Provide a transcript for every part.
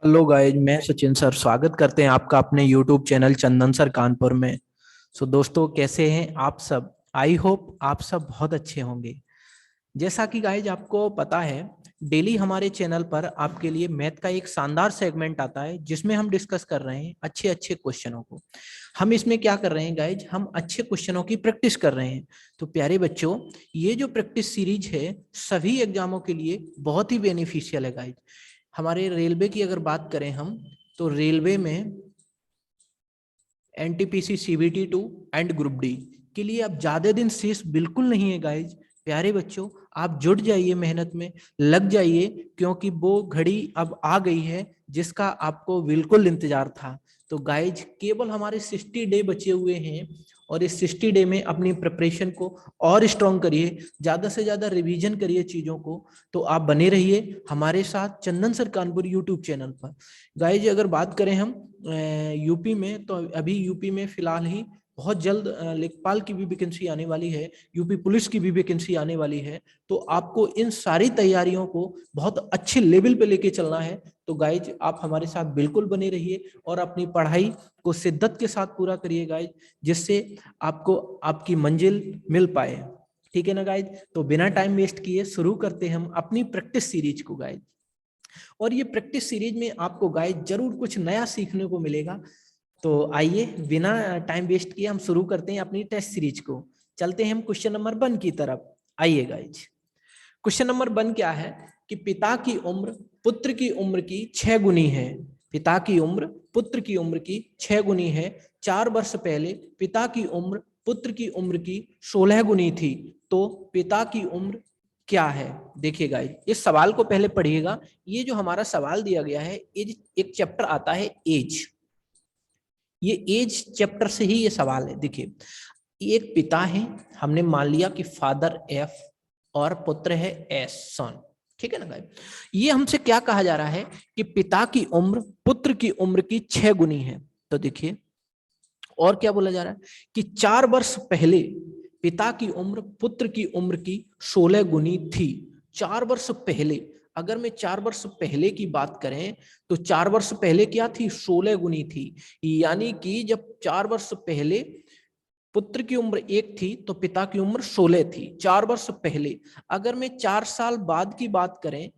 Hello guys, मैं Sachin sir स्वागत करते हैं आपका अपने यूट्यूब चैनल चंदन सर कानपुर में। दोस्तों, कैसे हैं आप सब? आई होप आप सब बहुत अच्छे होंगे। जैसा कि गाइज आपको पता है, डेली हमारे चैनल पर आपके लिए मैथ का एक शानदार सेगमेंट आता है जिसमें हम डिस्कस कर रहे हैं अच्छे अच्छे क्वेश्चनों को। हम इसमें क्या कर रहे हैं गाइज, हम अच्छे क्वेश्चनों की प्रैक्टिस कर रहे हैं। तो प्यारे बच्चों, ये जो प्रैक्टिस सीरीज है सभी एग्जामों के लिए बहुत ही बेनिफिशियल है गाइज। हमारे रेलवे की अगर बात करें हम, तो रेलवे में NTPC CBT 2 and group D के लिए अब ज्यादा दिन शेष बिल्कुल नहीं है गाइज। प्यारे बच्चों, आप जुट जाइए, मेहनत में लग जाइए, क्योंकि वो घड़ी अब आ गई है जिसका आपको बिल्कुल इंतजार था। तो गाइज, केवल हमारे 60 डे बचे हुए हैं और इस 60 डे में अपनी प्रिपरेशन को और स्ट्रॉन्ग करिए, ज्यादा से ज्यादा रिवीजन करिए चीजों को। तो आप बने रहिए हमारे साथ चंदन सर कानपुर यूट्यूब चैनल पर। गाइज, अगर बात करें हम यूपी में, तो अभी यूपी में फिलहाल ही बहुत जल्द लेखपाल की भी वैकेंसी आने वाली है, यूपी पुलिस की भी वैकेंसी आने वाली है। तो आपको इन सारी तैयारियों को बहुत अच्छे लेवल पे लेके चलना है। तो गाइज, आप हमारे साथ बिल्कुल बने रहिए और अपनी पढ़ाई को शिद्दत के साथ पूरा करिए गाइज, जिससे आपको आपकी मंजिल मिल पाए। ठीक है ना गाइज? तो बिना टाइम वेस्ट किए शुरू करते हैं हम अपनी प्रैक्टिस सीरीज को गाइज। और ये प्रैक्टिस सीरीज में आपको गाइज जरूर कुछ नया सीखने को मिलेगा। तो आइए, बिना टाइम वेस्ट किए हम शुरू करते हैं अपनी टेस्ट सीरीज को। चलते हैं हम क्वेश्चन नंबर 1 की तरफ। आइए गाइज, क्वेश्चन नंबर 1 क्या है कि पिता की उम्र पुत्र की उम्र की 6 गुनी है। पिता की उम्र पुत्र की उम्र की 6 गुनी है। 4 वर्ष पहले पिता की उम्र पुत्र की उम्र की 16 गुनी थी। तो पिता की उम्र क्या है? देखिए गाइज, इस सवाल को पहले पढ़िएगा। ये जो हमारा सवाल दिया गया है, एज एक चैप्टर आता है एज, ये एज चैप्टर से ही ये सवाल है। देखिए, एक पिता है, हमने मान लिया कि फादर एफ और पुत्र है एस, सन। ठीक है ना गाइस? ये हमसे क्या कहा जा रहा है कि पिता की उम्र पुत्र की उम्र की 6 गुनी है। तो देखिए, और क्या बोला जा रहा है कि 4 वर्ष पहले पिता की उम्र पुत्र की उम्र की 16 गुनी थी। 4 वर्ष पहले, अगर मैं 4 वर्ष पहले की बात करें, तो 4 वर्ष पहले क्या थी? 16 गुनी थी। यानी कि जब 4 वर्ष पहले पुत्र की उम्र 1 थी तो पिता की उम्र 16 थी, 4 वर्ष पहले। अगर मैं 4 साल बाद की बात करें,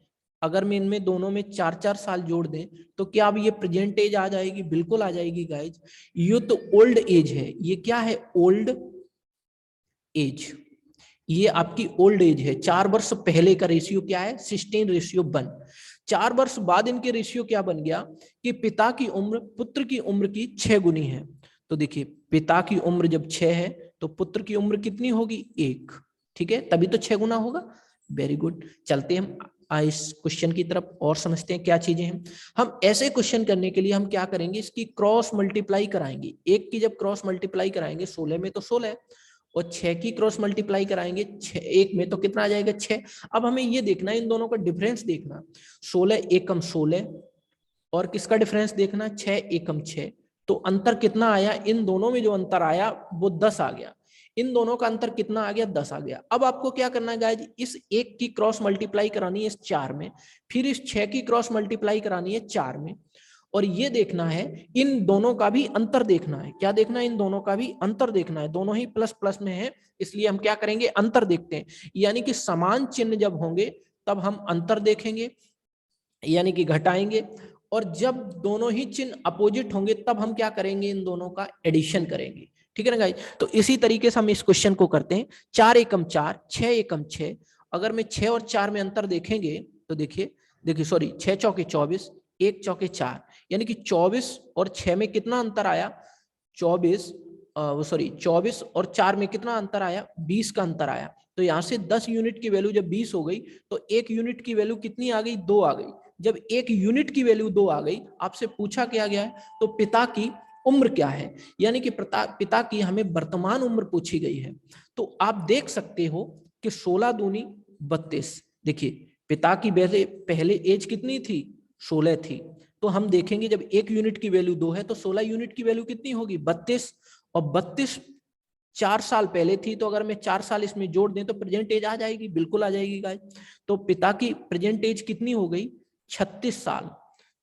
अगर मैं इनमें दोनों में 4-4 साल जोड़ दें, तो क्या अब ये प्रेजेंट एज आ जाएगी? बिल्कुल आ जाएगी गाइज। ये तो ओल्ड एज है। ये क्या है? Old age. ये आपकी ओल्ड एज है। 4 वर्ष पहले का रेशियो क्या है? 16:1। 4 वर्ष बाद इनके रेशियो क्या बन गया कि पिता की उम्र पुत्र की उम्र की 6 गुनी है। तो देखिए, पिता की उम्र जब 6 है तो पुत्र की उम्र कितनी होगी? 1। ठीक है, तभी तो 6 गुना होगा। Very good. चलते हम इस क्वेश्चन की तरफ और समझते हैं क्या चीजें हैं। हम ऐसे क्वेश्चन करने के लिए हम क्या करेंगे, इसकी क्रॉस मल्टीप्लाई कराएंगे। 1 की जब क्रॉस मल्टीप्लाई कराएंगे 16 में तो 16, और 6 की क्रॉस मल्टीप्लाई कराएंगे 1 में तो कितना आ जाएगा? 6। अब हमें ये देखना है, इन दोनों का डिफरेंस देखना। 16 एकम 16, और किसका डिफरेंस देखना? 6 एकम 6। तो अंतर कितना आया? इन दोनों में जो अंतर आया वो 10 आ गया। इन दोनों का अंतर कितना आ गया? 10 आ गया। अब आपको क्या करना है गाइज, इस 1 की क्रॉस मल्टीप्लाई करानी है इस 4 में, फिर इस 6 की क्रॉस मल्टीप्लाई करानी है 4 में, और ये देखना है इन दोनों का भी अंतर देखना है। क्या देखना है? इन दोनों का भी अंतर देखना है। दोनों ही प्लस प्लस में है, इसलिए हम क्या करेंगे? अंतर देखते हैं। यानी कि समान चिन्ह जब होंगे तब हम अंतर देखेंगे, यानी कि घटाएंगे। और जब दोनों ही चिन्ह अपोजिट होंगे तब हम क्या करेंगे? इन दोनों का एडिशन करेंगे। ठीक है ना गाइस? तो इसी तरीके से हम इस क्वेश्चन को करते हैं। 4 एकम 4, 6 एकम 6। अगर मैं 6 और 4 में अंतर देखेंगे तो देखिए, देखिए सॉरी, 6 चौके 24, 1 चौके 4, यानी कि 24 और 6 में कितना अंतर आया? 24, सॉरी 24 और 4 में कितना अंतर आया? 20 का अंतर आया। तो यहां से 10 यूनिट की वैल्यू जब 20 हो गई तो 1 यूनिट की वैल्यू कितनी आ गई? 2 आ गई। जब 1 यूनिट की वैल्यू 2 आ गई, आपसे पूछा क्या गया है? तो पिता की उम्र क्या है, यानी कि पिता की हमें वर्तमान उम्र पूछी गई है। तो आप देख सकते हो कि 16 दूनी 32। देखिए, पिता की पहले एज कितनी थी? 16 थी। तो हम देखेंगे जब 1 यूनिट की वैल्यू 2 है तो 16 यूनिट की वैल्यू कितनी होगी? 32। और 32 4 साल पहले थी, तो अगर मैं 4 साल इसमें जोड़ दें तो प्रेजेंट एज आ जाएगी। बिल्कुल आ जाएगी गाइस। तो पिता की प्रेजेंट एज कितनी हो गई? 36 साल।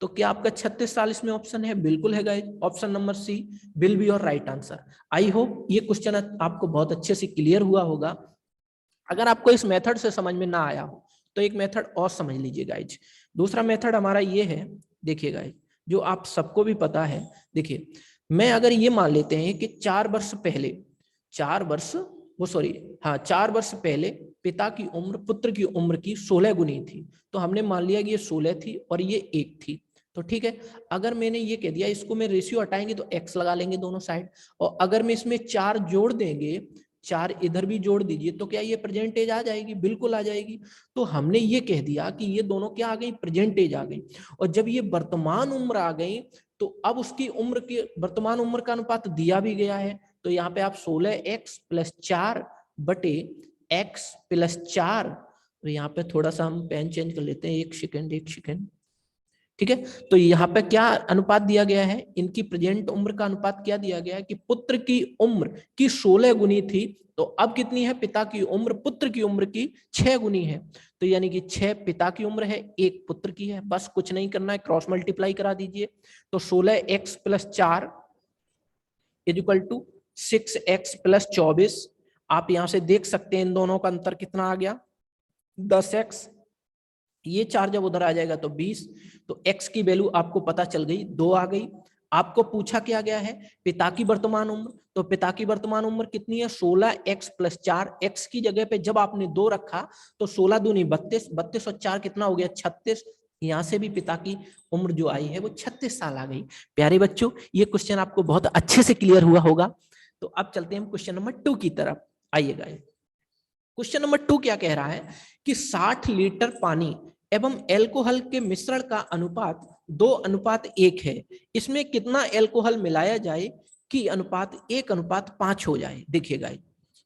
तो क्या आपका 36 साल इसमें ऑप्शन है? बिल्कुल है guys, option number C will be your right answer. I hope ये क्वेश्चन आपको बहुत अच्छे से क्लियर हुआ होगा। अगर आपको इस मेथड से समझ में ना आया हो तो एक मेथड और समझ लीजिए गाइज। दूसरा मेथड हमारा ये है, देखिए गाइज, जो आप सबको भी पता है। देखिए, मैं अगर ये मान लेते हैं कि 4 वर्ष पहले, 4 वर्ष वो सॉरी हाँ 4 वर्ष पहले पिता की उम्र पुत्र की उम्र की 16 गुनी थी, तो हमने मान लिया कि ये 16 थी और ये 1 थी, तो ठीक है। अगर मैंने ये कह दिया, इसको मैं रेशियो हटाएंगे तो x लगा लेंगे दोनों साइड, और अगर मैं इसमें 4 जोड़ देंगे, 4 इधर भी जोड़ दीजिए, तो क्या ये प्रेजेंटेज आ जाएगी? बिल्कुल आ जाएगी। तो हमने ये कह दिया कि ये दोनों क्या आ गई? प्रेजेंटेज आ गई। और जब ये वर्तमान उम्र आ गई तो अब उसकी उम्र की वर्तमान उम्र का अनुपात दिया भी गया है, तो यहाँ पे आप 16x + 4 बटे x + 4, तो यहाँ पे थोड़ा सा हम पेन चेंज कर लेते हैं, एक सेकेंड, ठीक है। तो यहाँ पे क्या अनुपात दिया गया है? इनकी प्रेजेंट उम्र का अनुपात क्या दिया गया है कि पुत्र की उम्र की 16 गुनी थी, तो अब कितनी है? पिता की उम्र पुत्र की उम्र की 6 गुनी है, तो यानी कि 6 पिता की उम्र है, 1 पुत्र की है। बस कुछ नहीं करना है, क्रॉस मल्टीप्लाई करा दीजिए। तो 16x + 4 = 6x + 24। आप यहां से देख सकते हैं इन दोनों का अंतर कितना आ गया? 10x। ये 4 जब उधर आ जाएगा तो 20, तो x की वैल्यू आपको पता चल गई, 2 आ गई। आपको पूछा क्या गया है? पिता की वर्तमान उम्र, तो पिता की वर्तमान उम्र कितनी है? 16x + 4। x की जगह पे जब आपने 2 रखा तो 16 दूनी 32, 32 और 4 कितना हो गया? 36। यहां से भी पिता की उम्र जो आई है वो 36 साल आ गई। प्यारे बच्चों, ये क्वेश्चन आपको बहुत अच्छे से क्लियर हुआ होगा। तो अब चलते हैं हम क्वेश्चन नंबर 2 की तरफ। आइएगा, क्वेश्चन नंबर 2 क्या कह रहा है कि 60 लीटर पानी एवं एल्कोहल के मिश्रण का अनुपात 2:1 है। इसमें कितना एल्कोहल मिलाया जाए कि अनुपात 1:5 हो जाए? देखिएगा,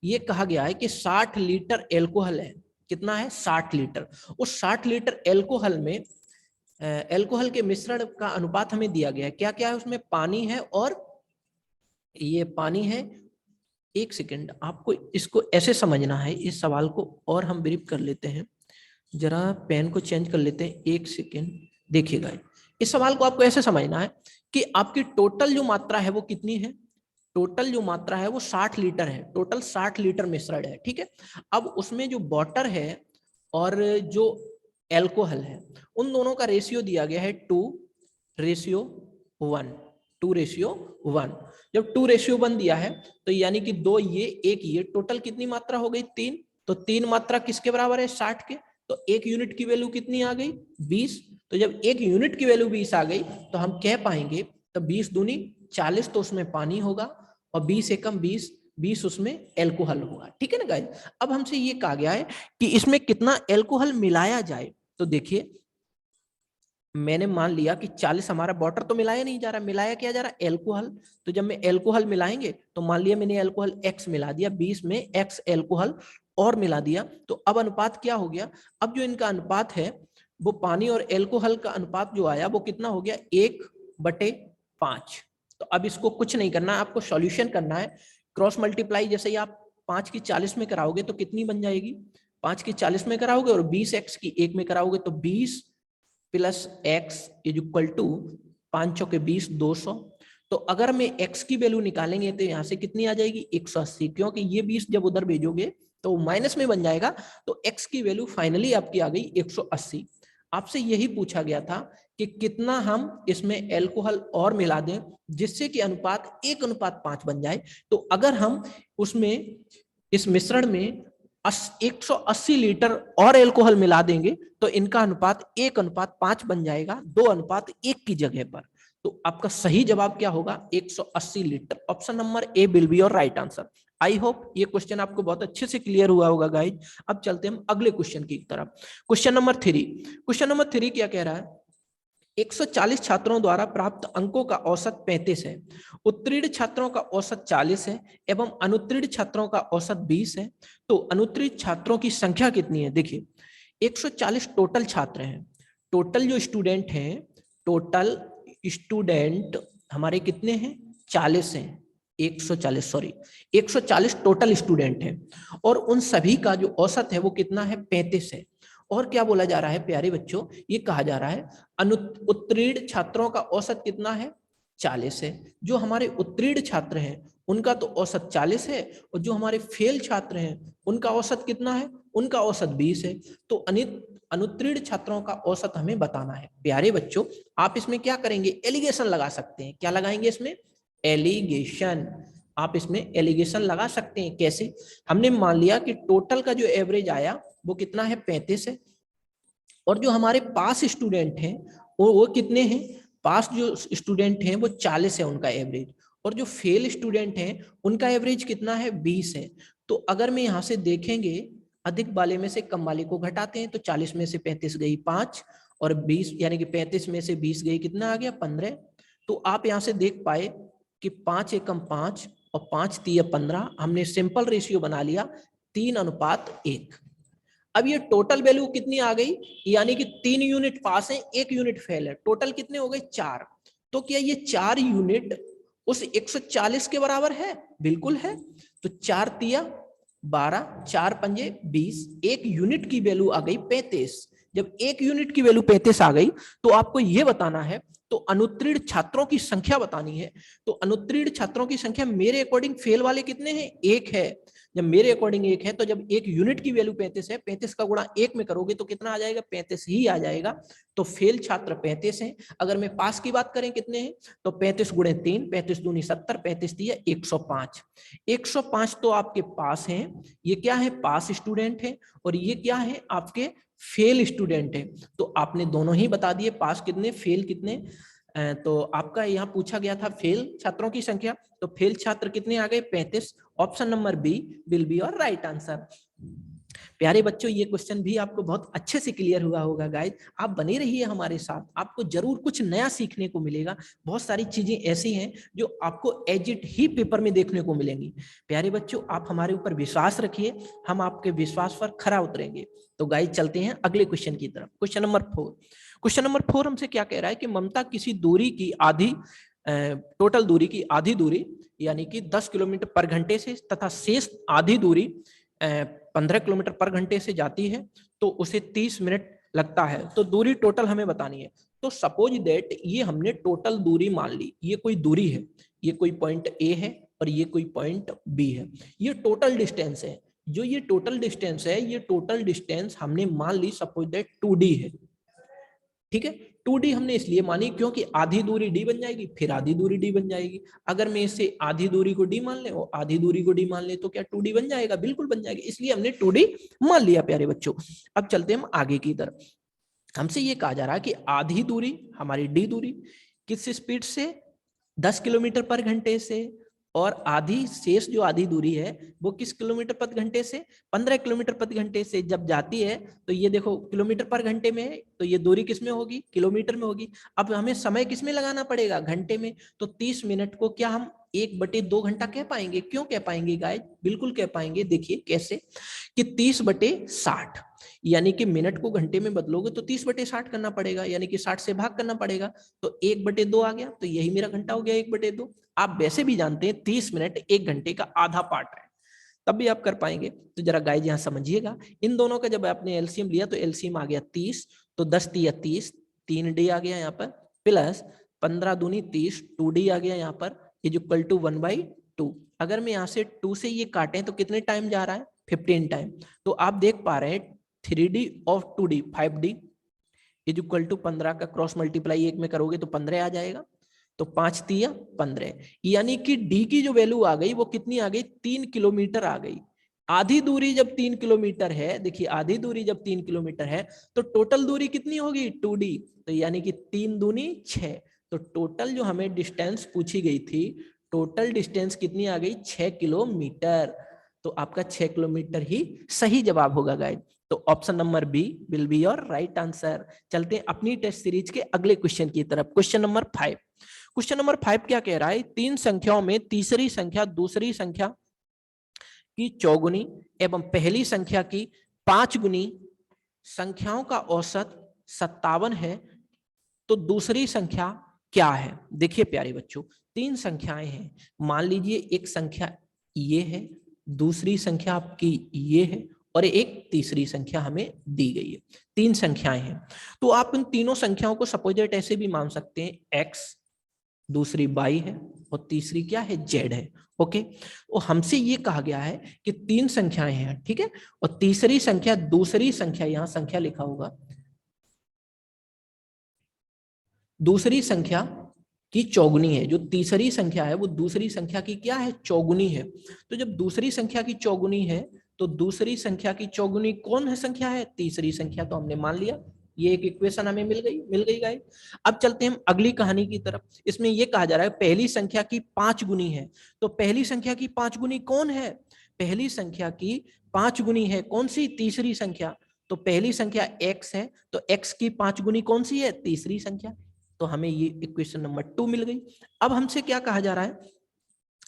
ये कहा गया है कि 60 लीटर एल्कोहल है। कितना है? 60 लीटर। उस 60 लीटर एल्कोहल में एल्कोहल के मिश्रण का अनुपात हमें दिया गया है। क्या क्या है उसमें? पानी है, और ये पानी है। एक सेकेंड, आपको इसको ऐसे समझना है इस सवाल को, और हम ब्रीफ कर लेते हैं। जरा पेन को चेंज कर लेते हैं, एक सेकेंड। देखिएगा, इस सवाल को आपको ऐसे समझना है कि आपकी टोटल जो मात्रा है वो कितनी है? टोटल जो मात्रा है वो 60 लीटर है। टोटल 60 लीटर मिश्रण है, ठीक है। अब उसमें जो वाटर है और जो एल्कोहल है, उन दोनों का रेशियो दिया गया है 2:1। 2:1। जब 2:1 दिया है तो यानी कि 2 ये 1 ये, टोटल कितनी मात्रा हो गई? 3। तो 3 मात्रा किसके बराबर है? 60 के। तो 1 यूनिट की वैल्यू कितनी आ गई? 20। तो जब 1 यूनिट की वैल्यू 20 आ गई तो हम कह पाएंगे, तो 20 दूनी 40 तो उसमें पानी होगा, और 20 एकम 20, 20 उसमें एल्कोहल होगा, ठीक है ना गाइस। अब हमसे ये कहा गया है कि इसमें कितना एल्कोहल मिलाया जाए। तो देखिए, मैंने मान लिया कि 40 हमारा वाटर तो मिलाया नहीं जा रहा, मिलाया क्या जा रहा? एल्कोहल। तो जब मैं एल्कोहल मिलाएंगे तो मान लिया मैंने एल्कोहल x मिला दिया, 20 में x एल्कोहल और मिला दिया, तो अब अनुपात क्या हो गया? अब जो इनका अनुपात है वो पानी और एल्कोहल का अनुपात जो आया वो कितना हो गया? 1/5। तो अब इसको कुछ नहीं करना, आपको सॉल्यूशन करना है। क्रॉस मल्टीप्लाई जैसे ही आप 5 की 40 में कराओगे तो कितनी बन जाएगी? 5 की 40 में कराओगे और 20x की 1 में कराओगे तो 20 + x = 5 चौके 20, 200। तो अगर मैं x की वैल्यू निकालेंगे तो यहाँ से कितनी आ जाएगी? 180, क्योंकि ये 20 जब उधर भेजोगे तो माइनस में बन जाएगा, तो x की वैल्यू फाइनली आपकी आ गई 180। आपसे यही पूछा गया था कि कितना हम इसमें एल्कोहल और मिला दें जिससे कि अनुपात 1:5 बन जाए। तो अगर हम उसमें इस मिश्रण में 180 लीटर और एल्कोहल मिला देंगे तो इनका अनुपात 1:5 बन जाएगा, 2:1 की जगह पर। तो आपका सही जवाब क्या होगा? 180 litre. Option number A will be your right answer. I hope ये क्वेश्चन आपको बहुत अच्छे से क्लियर हुआ होगा गाइज। अब चलते हैं हम अगले क्वेश्चन की तरफ। Question number 3। क्वेश्चन नंबर 3 क्या कह रहा है? 140 छात्रों द्वारा प्राप्त अंकों का औसत 35 है, उत्तीर्ण छात्रों का औसत 40 है एवं अनुत्तीर्ण छात्रों का औसत 20 है। तो अनुत्तीर्ण छात्रों की संख्या कितनी है? देखिए, 140 टोटल छात्र हैं। टोटल जो स्टूडेंट हैं, टोटल स्टूडेंट हमारे कितने हैं? 40 हैं। 140 सॉरी 140 टोटल स्टूडेंट हैं, और उन सभी का जो औसत है वो कितना है? 35 है। और क्या बोला जा रहा है प्यारे बच्चों, ये कहा जा रहा है उत्तीर्ण छात्रों का औसत कितना है, 40 है। जो हमारे उत्तीर्ण छात्र हैं उनका तो औसत 40 है, और जो हमारे फेल छात्र हैं उनका औसत कितना है, उनका औसत 20 है। तो अनुत्तीर्ण छात्रों का औसत हमें बताना है। प्यारे बच्चों, आप इसमें क्या करेंगे, एलिगेशन लगा सकते हैं। क्या लगाएंगे इसमें, एलिगेशन। आप इसमें एलिगेशन लगा सकते हैं। कैसे, हमने मान लिया कि टोटल का जो एवरेज आया वो कितना है, 35 है, और जो हमारे पास स्टूडेंट हैं वो कितने हैं, पास जो स्टूडेंट हैं वो 40 है उनका एवरेज, और जो फेल स्टूडेंट हैं उनका एवरेज कितना है, 20 है। तो अगर मैं यहाँ से देखेंगे, अधिक वाले में से कम वाले को घटाते हैं, तो 40 में से 35 गई 5, और 20 यानी कि 35 में से 20 गई, कितना आ गया, 15। तो आप यहाँ से देख पाए कि 5 एकम 5 और 5 तिया 15, हमने सिंपल रेशियो बना लिया 3:1। अब ये टोटल वैल्यू कितनी आ गई, यानी कि 3 यूनिट पास है, 1 यूनिट फेल है, टोटल कितने हो गए, 4। तो क्या ये 4 यूनिट उस 140 के बराबर है, बिल्कुल है। तो 4 तिया 12, 4 पंजे 20, 1 यूनिट की वैल्यू आ गई 35। जब 1 यूनिट की वैल्यू 35 आ गई, तो आपको यह बताना है, तो अनुत्तीर्ण छात्रों की संख्या बतानी है। तो अनुत्तीर्ण छात्रों की संख्या मेरे अकॉर्डिंग फेल वाले कितने हैं, 1 है। जब मेरे अकॉर्डिंग 1 है, तो जब 1 यूनिट की वैल्यू 35 है, 35 का गुणा 1 में करोगे तो कितना आ जाएगा, 35 ही आ जाएगा। तो फेल छात्र 35 हैं। अगर मैं पास की बात करें कितने हैं, तो 35 गुणे 3, 35 दूनी 70, 35 दिया 105। 105 तो आपके पास हैं, ये क्या है, पास स्टूडेंट है, और ये क्या है, आपके फेल स्टूडेंट है। तो आपने दोनों ही बता दिए, पास कितने, फेल कितने। तो आपका यहाँ पूछा गया था फेल छात्रों की संख्या, तो फेल छात्र कितने आ गए, 35। Option number B will be your right answer. प्यारे बच्चों, ये क्वेश्चन भी आपको बहुत अच्छे से क्लियर हुआ होगा गाइस। आप बने रहिए हमारे साथ, आपको जरूर कुछ नया सीखने को मिलेगा। बहुत सारी चीजें ऐसी हैं जो आपको एज इट ही पेपर में देखने को मिलेंगी। प्यारे बच्चों, आप हमारे ऊपर विश्वास रखिए, हम आपके विश्वास पर खरा उतरेंगे। तो गाइस चलते हैं अगले क्वेश्चन की तरफ। Question number 4। क्वेश्चन नंबर 4 हमसे क्या कह रहा है कि ममता किसी दूरी की आधी, टोटल दूरी की आधी दूरी यानी कि 10 किलोमीटर पर घंटे से तथा शेष आधी दूरी 15 किलोमीटर पर घंटे से जाती है, तो उसे 30 मिनट लगता है। तो दूरी टोटल हमें बतानी है। तो सपोज दैट ये हमने टोटल दूरी मान ली, ये कोई दूरी है, ये कोई पॉइंट ए है और ये कोई पॉइंट बी है, ये टोटल डिस्टेंस है। जो ये टोटल डिस्टेंस है, ये टोटल डिस्टेंस हमने मान ली सपोज दैट 2D है, ठीक है। 2D हमने इसलिए मानी क्योंकि आधी दूरी d बन जाएगी, फिर आधी दूरी d बन जाएगी। अगर मैं इसे आधी दूरी को d मान ले और आधी दूरी को d मान ले, तो क्या 2D बन जाएगा, बिल्कुल बन जाएगा। इसलिए हमने 2D मान लिया प्यारे बच्चों। अब चलते हम आगे की तरफ। हमसे ये कहा जा रहा है कि आधी दूरी हमारी d दूरी किस स्पीड से, 10 किलोमीटर पर घंटे से, और आधी शेष जो आधी दूरी है वो किस किलोमीटर प्रति घंटे से, 15 किलोमीटर प्रति घंटे से जब जाती है। तो ये देखो किलोमीटर पर घंटे में है, तो ये दूरी किस में होगी, किलोमीटर में होगी। अब हमें समय किस में लगाना पड़ेगा, घंटे में। तो 30 मिनट को क्या हम 1/2 घंटा कह पाएंगे, क्यों कह पाएंगे गाइस, बिल्कुल कह पाएंगे। देखिए कैसे, कि 30/60, यानी कि मिनट को घंटे में बदलोगे तो 30/60 करना पड़ेगा, यानी कि 60 से भाग करना पड़ेगा। तो 1/2 आ गया, तो यही मेरा घंटा हो गया 1/2। आप वैसे भी जानते हैं 30 मिनट 1 घंटे का आधा पार्ट है, तब भी आप कर पाएंगे। तो जरा गाइज यहाँ समझिएगा, इन दोनों का जब आपने एलसीएम लिया तो एलसीएम आ गया 30, तो 10 तिया 30, 3D आ गया यहाँ पर, प्लस 15 दूनी 30, 2D आ गया यहाँ पर, इज इक्वल टू 1/2। अगर मैं यहाँ से 2 से ये काटें तो कितने टाइम जा रहा है, 15 टाइम। तो आप देख पा रहे हैं 3D और 2D 5D is equal to 15 का क्रॉस मल्टीप्लाई 1 में करोगे तो 15 आ जाएगा। तो 5 तिया 15, यानी कि डी की जो वैल्यू आ गई वो कितनी आ गई, 3 किलोमीटर आ गई। आधी दूरी जब 3 किलोमीटर है, देखिए आधी दूरी जब 3 किलोमीटर है तो टोटल दूरी कितनी होगी, 2D। तो यानी कि 3 दूनी 6। तो टोटल जो हमें डिस्टेंस पूछी गई थी, टोटल डिस्टेंस कितनी आ गई, 6 किलोमीटर। तो आपका 6 किलोमीटर ही सही जवाब होगा गाइस। तो option number B will be your right answer. चलते हैं अपनी टेस्ट सीरीज के अगले क्वेश्चन की तरफ। Question number 5। क्वेश्चन नंबर 5 क्या कह रहा है, 3 संख्याओं में तीसरी संख्या दूसरी संख्या की चौगुनी एवं पहली संख्या की 5 गुनी संख्याओं का औसत 57 है, तो दूसरी संख्या क्या है। देखिए प्यारे बच्चों, 3 संख्याएं हैं। मान लीजिए एक संख्या ये है, दूसरी संख्या आपकी ये है, और एक तीसरी संख्या हमें दी गई है। 3 संख्याएं हैं, तो आप इन तीनों संख्याओं को सपोजिट ऐसे भी मान सकते हैं, x, दूसरी y है और तीसरी क्या है, z है। ओके, तो हमसे ये कहा गया है कि 3 संख्याएं हैं, ठीक है, और तीसरी संख्या, दूसरी संख्या, यहां संख्या लिखा होगा, दूसरी संख्या की चौगुनी है। जो तीसरी संख्या है वो दूसरी संख्या की क्या है, चौगुनी है। तो जब दूसरी संख्या की चौगुनी है तो दूसरी संख्या की चौगुनी कौन है, संख्या है तीसरी संख्या, तो हमने मान लिया ये एक इक्वेशन हमें मिल गई गाइस। अब चलते हैं हम अगली कहानी की तरफ। इसमें ये कहा जा रहा है पहली संख्या की 5 गुनी है। तो पहली संख्या की 5 गुनी कौन है, पहली संख्या की 5 गुनी है कौन सी, तीसरी संख्या। तो पहली संख्या x है, तो x की 5 गुनी कौन सी है, तीसरी संख्या। तो हमें ये इक्वेशन नंबर 2 मिल गई। अब हमसे क्या कहा जा रहा है,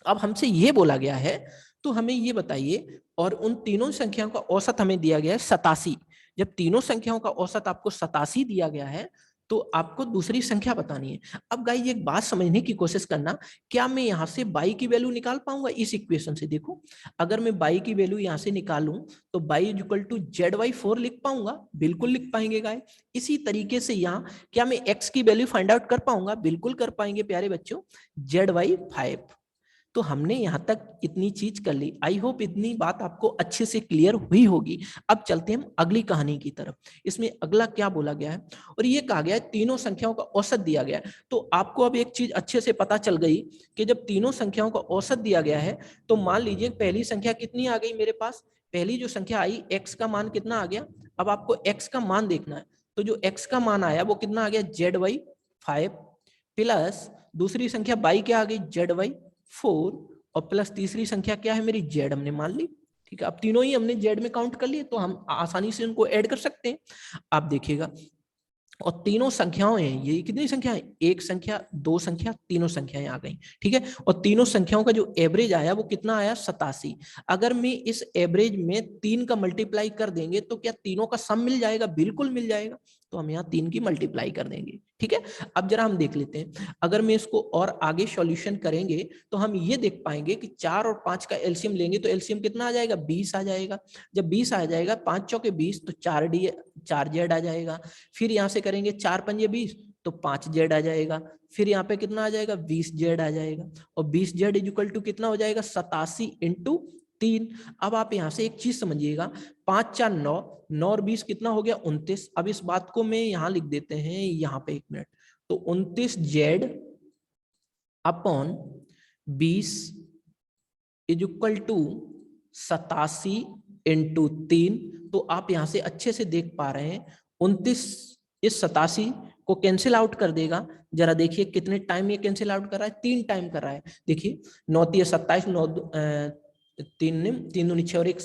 अब हमसे ये बोला गया है, तो हमें ये बताइए, और उन तीनों संख्याओं का औसत हमें दिया गया है 87। जब तीनों संख्याओं का औसत आपको 87 दिया गया है तो आपको दूसरी संख्या बतानी है। अब गाइस एक बात समझने की कोशिश करना, क्या मैं यहाँ से y की वैल्यू निकाल पाऊंगा इस इक्वेशन से। देखो अगर मैं y की वैल्यू यहाँ से निकालूं तो y इक्वल टू ZY4 लिख पाऊंगा, बिल्कुल लिख पाएंगे गाइस। इसी तरीके से यहाँ क्या मैं x की वैल्यू फाइंड आउट कर पाऊंगा, बिल्कुल कर पाएंगे प्यारे बच्चों, ZY5। तो हमने यहाँ तक इतनी चीज कर ली। आई होप इतनी बात आपको अच्छे से क्लियर हुई होगी। अब चलते हैं हम अगली कहानी की तरफ। इसमें अगला क्या बोला गया है, और ये कहा गया है तीनों संख्याओं का औसत दिया गया है। तो आपको अब एक चीज अच्छे से पता चल गई कि जब तीनों संख्याओं का औसत दिया गया है तो मान लीजिए पहली संख्या कितनी आ गई मेरे पास, पहली जो संख्या आई x का मान कितना आ गया। अब आपको x का मान देखना है, तो जो x का मान आया वो कितना आ गया, ZY5 प्लस दूसरी संख्या y क्या आ गई, ZY4 और प्लस तीसरी संख्या क्या है मेरी, z हमने मान ली। ठीक है, अब तीनों ही हमने z में काउंट कर लिए तो हम आसानी से उनको ऐड कर सकते हैं। आप देखिएगा, और तीनों संख्याओं हैं, ये कितनी संख्या है, एक संख्या, दो संख्या, तीनों संख्याएं आ गई। ठीक है, और तीनों संख्याओं का जो एवरेज आया वो कितना आया, 87। अगर मैं इस एवरेज में 3 का मल्टीप्लाई कर देंगे तो क्या तीनों का सम मिल जाएगा, बिल्कुल मिल जाएगा। तो हम यहाँ 3 की मल्टीप्लाई कर देंगे। ठीक है, अब जरा हम देख लेते हैं, अगर मैं इसको और आगे सॉल्यूशन करेंगे तो हम ये देख पाएंगे कि 4 और 5 का एलसीएम लेंगे तो एलसीएम कितना आ जाएगा, 20 आ जाएगा। जब 20 आ जाएगा, 5 चौके 20 तो 4z आ जाएगा। फिर यहाँ से करेंगे 4 पंजे 20 तो 5z आ जाएगा। फिर यहाँ पे कितना आ जाएगा, 20z आ जाएगा। और 20z इक्वल टू कितना हो जाएगा, 87 इंटू 3। अब आप यहाँ से एक चीज समझिएगा, 5 4 9, 9 और 20 कितना हो गया, 29। अब इस बात को मैं यहाँ लिख देते हैं, यहाँ पे 1 मिनट, तो 29z upon 20 is equal to 87 into 3। तो आप यहां से अच्छे से देख पा रहे हैं 29 इस 87 को कैंसिल आउट कर देगा। जरा देखिए कितने टाइम ये कैंसिल आउट कर रहा है, 3 टाइम कर रहा है। देखिए 9 3 27, 9 3 दूनी 6 और 1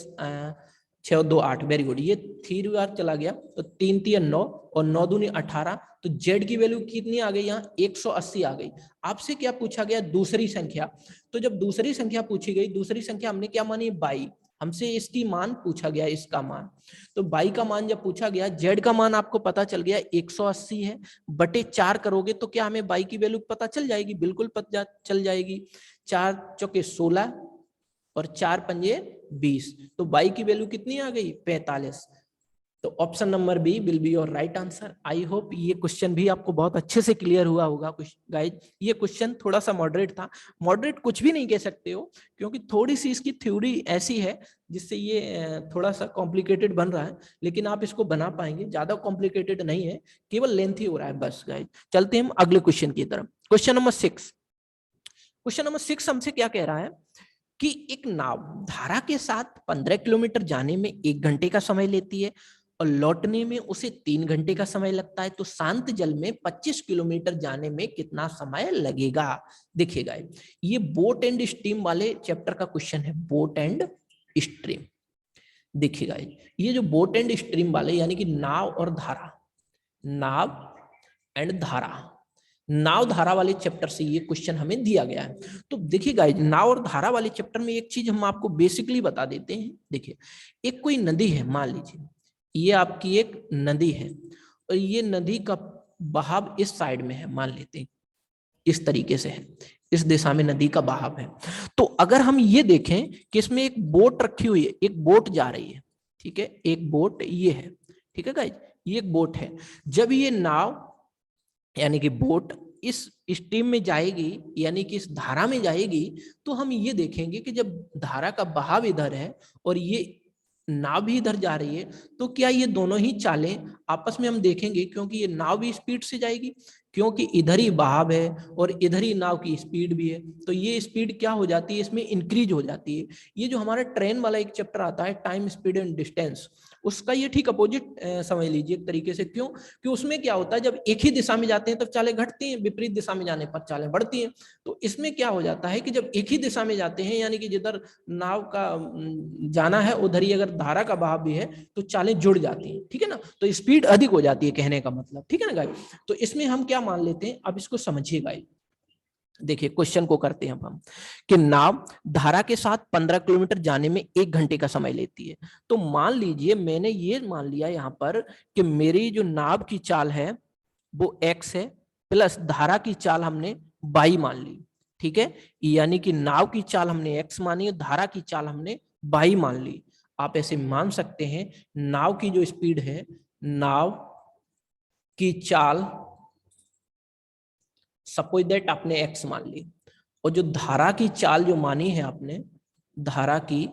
6 और 2 8, वेरी गुड। ये 3 बार चला गया तो 3 3 9 और 9 दूनी 18। तो z की वैल्यू कितनी आ गई, यहाँ 180 आ गई। आपसे क्या पूछा गया, दूसरी संख्या। तो जब दूसरी संख्या पूछी गई, दूसरी संख्या हमने क्या मानी, 22। हमसे इसकी मान पूछा गया, इसका मान। तो 22 का मान जब पूछा गया, z का मान आपको पता चल गया 180 है, बटे 4 करोगे तो क्या हमें 22 की वैल्यू पता चल जाएगी, बिल्कुल पता चल जाएगी। 4 चौके 16 और 4 पंजे 20, तो 22 की वैल्यू कितनी आ गई, 45। तो option number B will be your right answer. I hope ये क्वेश्चन भी आपको बहुत अच्छे से क्लियर हुआ होगा गाइज। ये क्वेश्चन थोड़ा सा मॉडरेट था, मॉडरेट कुछ भी नहीं कह सकते हो, क्योंकि थोड़ी सी इसकी थ्योरी ऐसी है जिससे ये थोड़ा सा कॉम्प्लिकेटेड बन रहा है, लेकिन आप इसको बना पाएंगे, ज्यादा कॉम्प्लिकेटेड नहीं है, केवल लेंथी हो रहा है बस गाइज। चलते हैं हम अगले क्वेश्चन की तरफ। Question number 6। क्वेश्चन नंबर 6 हमसे क्या कह रहा है कि एक नाव धारा के साथ 15 किलोमीटर जाने में 1 घंटे का समय लेती है और लौटने में उसे 3 घंटे का समय लगता है, तो शांत जल में 25 किलोमीटर जाने में कितना समय लगेगा। देखिएगा ये बोट एंड स्ट्रीम वाले चैप्टर का क्वेश्चन है, बोट एंड स्ट्रीम। देखिएगा ये जो बोट एंड स्ट्रीम वाले यानी कि नाव और धारा, नाव एंड धारा, नाव धारा वाले चैप्टर से ये क्वेश्चन हमें दिया गया है। तो देखिए गाइस, नाव और धारा वाले चैप्टर में एक चीज हम आपको बेसिकली बता देते हैं। देखिए एक कोई नदी है, मान लीजिए ये आपकी एक नदी है और ये नदी का बहाव इस साइड में है, मान लेते हैं इस तरीके से है, इस दिशा में नदी का बहाव है। तो अगर हम ये देखें कि इसमें एक बोट रखी हुई है, एक बोट जा रही है, ठीक है, एक बोट ये है, ठीक है गाइज, ये एक बोट है। जब ये नाव यानी कि बोट इस स्ट्रीम में जाएगी, यानी कि इस धारा में जाएगी, तो हम ये देखेंगे कि जब धारा का बहाव इधर है और ये नाव भी इधर जा रही है, तो क्या ये दोनों ही चालें आपस में हम देखेंगे, क्योंकि ये नाव भी स्पीड से जाएगी, क्योंकि इधर ही बहाव है और इधर ही नाव की स्पीड भी है, तो ये स्पीड क्या हो जाती है, इसमें इंक्रीज हो जाती है। ये जो हमारा ट्रेन वाला एक चैप्टर आता है, टाइम स्पीड एंड डिस्टेंस, उसका ये ठीक अपोजिट समझ लीजिए एक तरीके से। क्यों? कि उसमें क्या होता है, जब एक ही दिशा में जाते हैं तब चालें घटती हैं, विपरीत दिशा में जाने पर चालें बढ़ती हैं। तो इसमें क्या हो जाता है कि जब एक ही दिशा में जाते हैं, यानी कि जिधर नाव का जाना है उधर ही अगर धारा का बहाव भी है, तो चालें जुड़ जाती हैं, ठीक है ना, तो स्पीड अधिक हो जाती है कहने का मतलब, ठीक है ना गाइस। तो इसमें हम क्या मान लेते हैं, अब इसको समझिए गाइस। देखिए क्वेश्चन को करते हैं हम कि नाव धारा के साथ 15 किलोमीटर जाने में 1 घंटे का समय लेती है। तो मान लीजिए मैंने ये मान लिया यहाँ पर कि मेरी जो नाव की चाल है वो x है, प्लस धारा की चाल हमने y मान ली, ठीक है, यानी कि नाव की चाल हमने x मानी है, धारा की चाल हमने y मान ली। आप ऐसे मान सकते हैं नाव की जो स्पीड है, नाव की चाल सपोज दैट आपने x मान ली, और जो धारा की चाल जो मानी है आपने, धारा की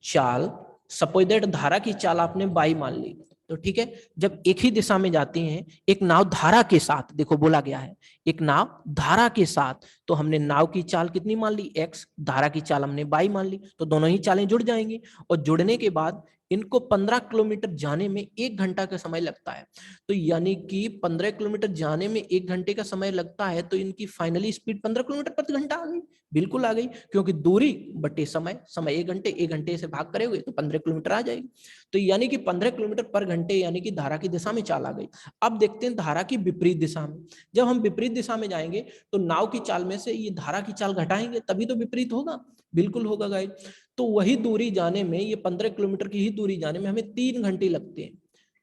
चाल सपोज दैट धारा की चाल आपने y मान ली, तो ठीक है, जब एक ही दिशा में जाती हैं, एक नाव धारा के साथ, देखो बोला गया है एक नाव धारा के साथ, तो हमने नाव की चाल कितनी मान ली x, धारा की चाल हमने y मान ली, तो दोनों ही चालें जुड़ जाएंगी, और जुड़ने के बाद इनको 15 किलोमीटर जाने में 1 घंटा का समय लगता है। तो यानी कि 15 किलोमीटर जाने में 1 घंटे का समय लगता है, तो इनकी फाइनली स्पीड 15 किलोमीटर प्रति घंटा आ गई, बिल्कुल आ गई, क्योंकि दूरी बटे समय, समय 1 घंटे, 1 घंटे से भाग करेंगे तो 15 किलोमीटर आ जाएगी। तो यानी कि 15 किलोमीटर पर घंटे यानी कि धारा की दिशा में चाल आ गई। अब देखते हैं धारा की विपरीत दिशा में, जब हम विपरीत दिशा में जाएंगे तो नाव की चाल में से ये धारा की चाल घटाएंगे, तभी तो विपरीत होगा, बिल्कुल होगा गाइस। तो वही दूरी जाने में, ये 15 किलोमीटर की ही दूरी जाने में हमें 3 घंटे लगते हैं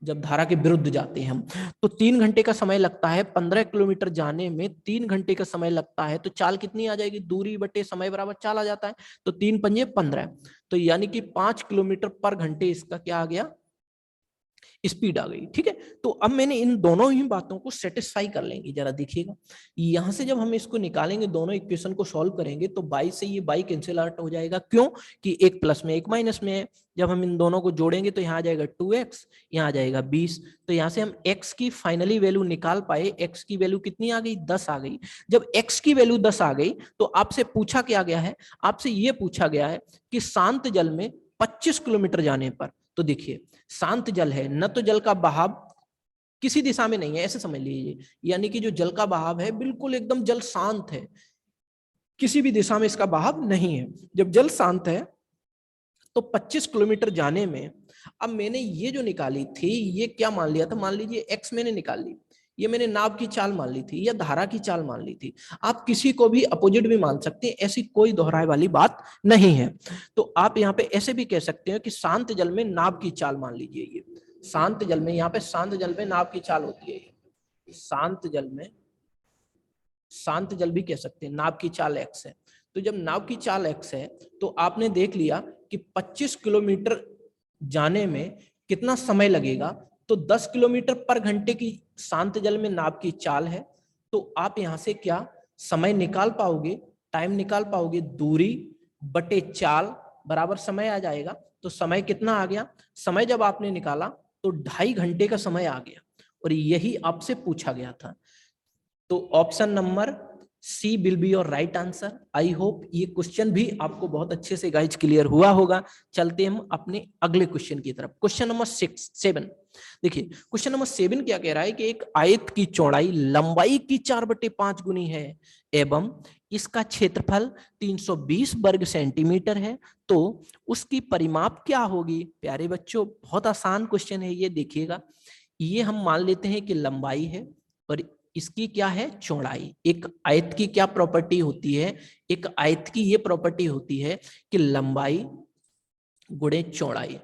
जब धारा के विरुद्ध जाते हैं हम, तो 3 घंटे का समय लगता है। 15 किलोमीटर जाने में 3 घंटे का समय लगता है, तो चाल कितनी आ जाएगी, दूरी बटे समय बराबर चाल आ जाता है, तो 3 पंजे 15, तो यानी कि 5 किलोमीटर पर घंटे इसका क्या आ गया, स्पीड आ गई, ठीक है। तो अब मैंने इन दोनों ही बातों को सेटिस्फाई कर लेंगे, जरा देखिएगा, यहां से जब हम इसको निकालेंगे, दोनों इक्वेशन को सॉल्व करेंगे, तो 22 से ये 22 कैंसिल आउट हो जाएगा, क्यों कि एक प्लस में एक माइनस में है। जब हम इन दोनों को जोड़ेंगे तो यहाँ आ जाएगा 2x, यहाँ आ जाएगा 20, तो यहाँ से हम x की फाइनली वैल्यू निकाल पाए, x की वैल्यू कितनी आ गई, 10 आ गई। जब x की वैल्यू 10 आ गई, तो आपसे पूछा क्या गया है, आपसे ये पूछा गया है कि शांत जल में 25 किलोमीटर जाने पर, तो देखिए शांत जल है, न तो जल का बहाव किसी दिशा में नहीं है, ऐसे समझ लीजिए, यानी कि जो जल का बहाव है बिल्कुल एकदम जल शांत है, किसी भी दिशा में इसका बहाव नहीं है। जब जल शांत है तो 25 किलोमीटर जाने में, अब मैंने ये जो निकाली थी, ये क्या मान लिया था, मान लीजिए x मैंने निकाल ली, ये मैंने नाव की चाल मान ली थी या धारा की चाल मान ली थी, आप किसी को भी अपोजिट भी मान सकते हैं, ऐसी कोई दोहराए वाली बात नहीं है। तो आप यहाँ पे ऐसे भी कह सकते हैं कि शांत जल में नाव की चाल मान लीजिए, ये शांत जल में, यहाँ पे शांत जल में नाव की चाल होती है, शांत जल में, शांत जल भी कह सकते हैं, नाव की चाल x है। तो जब नाव की चाल x है, तो आपने देख लिया कि 25 किलोमीटर जाने में कितना समय लगेगा, तो 10 किलोमीटर पर घंटे की शांत जल में नाव की चाल है, तो आप यहां से क्या समय निकाल पाओगे, टाइम निकाल पाओगे, दूरी बटे चाल बराबर समय आ जाएगा। तो समय कितना आ गया, समय जब आपने निकाला तो 2.5 घंटे का समय आ गया, और यही आपसे पूछा गया था। तो option number C will be your right answer. I hope ये क्वेश्चन भी आपको बहुत अच्छे से गाइज क्लियर हुआ होगा। चलते हम अपने अगले क्वेश्चन की तरफ, क्वेश्चन नंबर 7। देखिए क्वेश्चन नंबर 7 क्या कह रहा है कि एक आयत की चौड़ाई लंबाई की 4/5 गुनी है एवं इसका क्षेत्रफल 320 वर्ग सेंटीमीटर है, तो उसकी परिमाप क्या होगी। प्यारे बच्चों बहुत आसान क्वेश्चन है ये, देखिएगा, ये हम मान लेते हैं कि लंबाई है और इसकी क्या है, चौड़ाई। एक आयत की क्या प्रॉपर्टी होती है, एक आयत की ये प्रॉपर्टी होती है कि लंबाई गुणे चौड़ाई,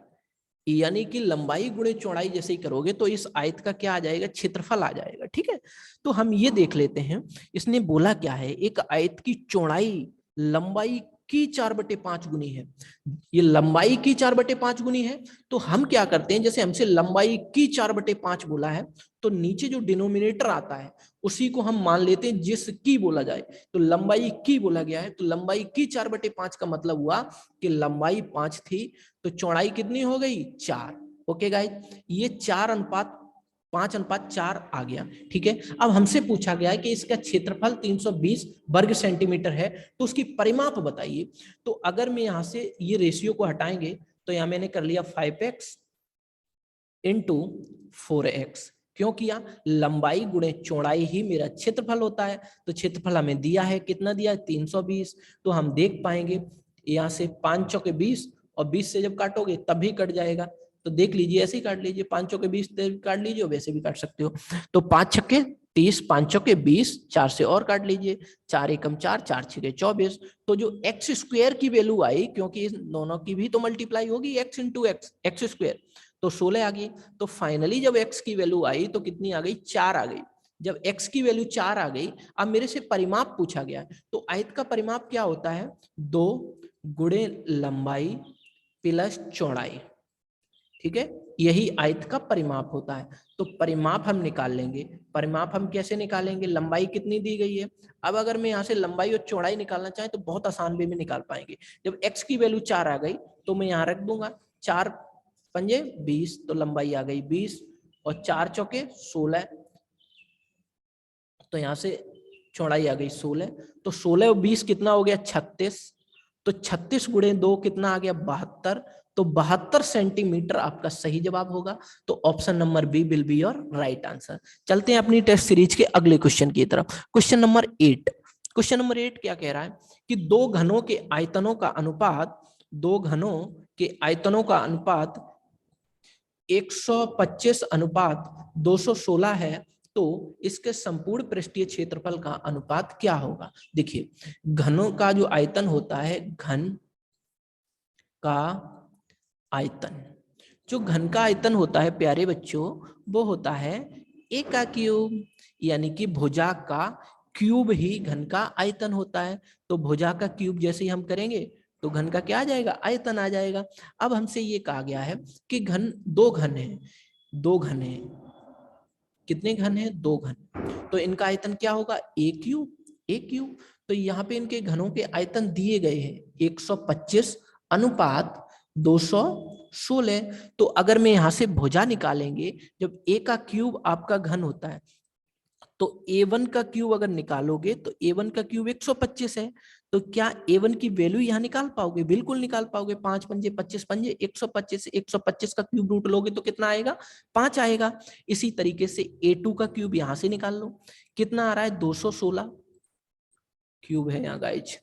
यानी कि लंबाई गुणे चौड़ाई जैसे ही करोगे तो इस आयत का क्या आ जाएगा, क्षेत्रफल आ जाएगा, ठीक है। तो हम ये देख लेते हैं इसने बोला क्या है, एक आयत की चौड़ाई लंबाई की 4/5 गुनी है, ये लंबाई की 4/5 गुनी है। तो हम क्या करते हैं, जैसे हमसे लंबाई की 4/5 बोला है, तो नीचे जो डिनोमिनेटर आता है उसी को हम मान लेते हैं जिसकी बोला जाए। तो लंबाई की बोला गया है, तो लंबाई की 4/5 का मतलब हुआ कि लंबाई 5 थी, तो चौड़ाई कितनी हो गई 4। ओके गाइस, ये 4:5:4 आ गया। ठीक है, अब हमसे पूछा गया है कि इसका क्षेत्रफल 320 वर्ग सेंटीमीटर है, तो उसकी परिमाप बताइए। तो अगर मैं यहां से ये रेशियो को हटाएंगे, तो यहां मैंने कर लिया 5x इंटू 4x। क्यों किया, लंबाई गुणे चौड़ाई ही मेरा क्षेत्रफल होता है। तो क्षेत्रफल हमें दिया है, कितना दिया है 320। तो हम देख पाएंगे यहां से 5 चौके 20, और 20 से जब काटोगे तब भी कट जाएगा। तो देख लीजिए, ऐसे ही काट लीजिए, 5 चौके 20 काट लीजिए, वैसे भी काट सकते हो। तो 5 छक्के 30, 5 चौके 20, 4 से और काट लीजिए, 4 एकम 4, 4 छक्के 24। तो जो एक्स स्क्वायर की वैल्यू आई, क्योंकि इस दोनों की भी तो मल्टीप्लाई होगी, x into x, x square, तो 16 आ गई। तो फाइनली जब x की वैल्यू आई तो कितनी आ गई, 4 आ गई। जब x की वैल्यू 4 आ गई, अब मेरे से परिमाप पूछा गया है। तो आयत का परिमाप क्या होता है, 2 गुणे लंबाई प्लस चौड़ाई। ठीक है, यही आयत का परिमाप होता है। तो परिमाप हम निकाल लेंगे। परिमाप हम कैसे निकालेंगे, लंबाई कितनी दी गई है। अब अगर मैं यहाँ से लंबाई और चौड़ाई निकालना चाहें तो बहुत आसान वे में निकाल पाएंगे। जब x की वैल्यू 4 आ गई तो मैं यहाँ रख दूंगा 4 पंजे 20, तो लंबाई आ गई 20, और 4 चौके 16, तो यहाँ से चौड़ाई आ गई 16। तो 16 और 20 कितना हो गया 36। तो 36 गुणे 2 कितना आ गया 72। तो 72 सेंटीमीटर आपका सही जवाब होगा। तो option number B will be your right answer. चलते हैं अपनी टेस्ट सीरीज के अगले क्वेश्चन की तरफ। Question number 8। क्वेश्चन नंबर 8 क्या कह रहा है कि दो घनों के आयतनों का अनुपात, दो घनों के आयतनों का अनुपात 125 अनुपात 216 है, तो इसके संपूर्ण पृष्ठीय क्षेत्रफल का अनुपात क्या होगा। देखिए, घनों का जो आयतन होता है, घन का आयतन, जो घन का आयतन होता है प्यारे बच्चों, वो होता है ए का क्यूब, यानी कि भुजा का क्यूब ही घन का आयतन होता है। तो भुजा का क्यूब जैसे ही हम करेंगे तो घन का क्या आ जाएगा, आयतन आ जाएगा। अब हमसे ये कहा गया है कि घन, दो घन है, दो घन है, कितने घन है, दो घन, तो इनका आयतन क्या होगा, ए क्यूब, ए क्यूब। तो यहाँ पे इनके घनों के आयतन दिए गए हैं 125 अनुपात 216। तो अगर मैं यहां से भुजा निकालेंगे, जब ए का क्यूब आपका घन होता है, तो a1 का क्यूब अगर निकालोगे तो a1 का क्यूब 125 है। तो क्या a1 की वैल्यू यहाँ निकाल पाओगे, बिल्कुल निकाल पाओगे। 5 पंजे 25 पंजे 125 से 125 का क्यूब रूट लोगे तो कितना आएगा, 5 आएगा। इसी तरीके से a2 का क्यूब यहाँ से निकाल लो, कितना आ रहा है 216 क्यूब है यहाँ गाइज।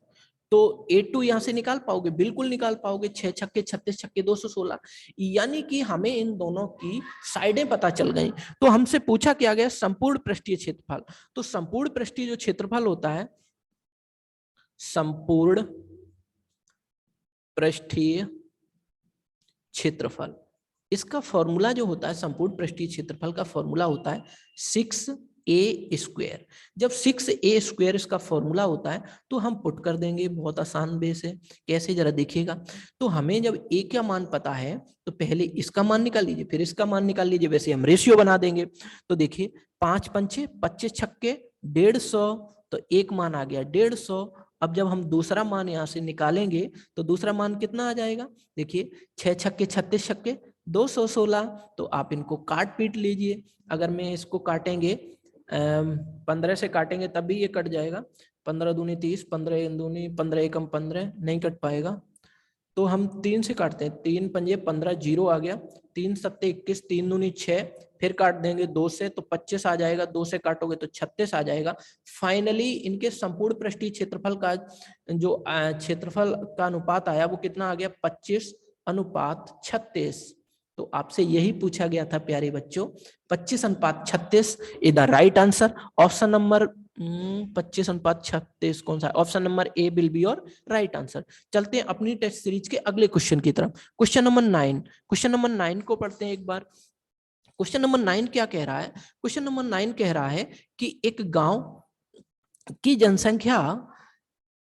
तो a2 यहां से निकाल पाओगे, बिल्कुल निकाल पाओगे, 6 छक्के 36 छक्के 216। यानी कि हमें इन दोनों की साइडें पता चल गई। तो हमसे पूछा क्या गया, संपूर्ण पृष्ठीय क्षेत्रफल। तो संपूर्ण पृष्ठीय जो क्षेत्रफल होता है, संपूर्ण पृष्ठीय क्षेत्रफल, इसका फॉर्मूला जो होता है, संपूर्ण पृष्ठीय क्षेत्रफल का फॉर्मूला होता है 6a²। जब 6a² इसका फॉर्मूला होता है तो हम पुट कर देंगे, बहुत आसान वे से। कैसे, जरा देखिएगा। तो हमें जब a का मान पता है तो पहले इसका मान निकाल लीजिए, फिर इसका मान निकाल लीजिए, वैसे हम रेशियो बना देंगे। तो देखिए 5 पंचे 25 छक्के 150, तो एक मान आ गया 150। अब जब हम दूसरा मान यहाँ से निकालेंगे तो दूसरा मान कितना आ जाएगा, देखिए 6 छक्के 36 छक्के 216। तो आप इनको काट पीट लीजिए। अगर मैं इसको काटेंगे 15 से काटेंगे तब भी ये कट जाएगा। 15 दूनी 30, 15 दूनी 15 एकम 15, नहीं कट पाएगा। तो हम 3 से काटते हैं, 3 पंजे 15, 0 आ गया। 3 सत्ते 21, 3 दूनी 6, फिर काट देंगे 2 से तो 25 आ जाएगा, 2 से काटोगे तो 36 आ जाएगा। फाइनली इनके संपूर्ण पृष्ठीय क्षेत्रफल का जो क्षेत्रफल का अनुपात आया वो कितना आ गया, 25:36। तो आपसे यही पूछा गया था प्यारे बच्चों, 25:36 is the right answer. Option number 25:36 कौन सा है, option number A will be your right answer. चलते हैं अपनी टेस्ट सीरीज के अगले क्वेश्चन की तरफ। क्वेश्चन नंबर 9, क्वेश्चन नंबर 9 को पढ़ते हैं एक बार। क्वेश्चन नंबर 9 क्या कह रहा है, क्वेश्चन नंबर 9 कह रहा है कि एक गांव की जनसंख्या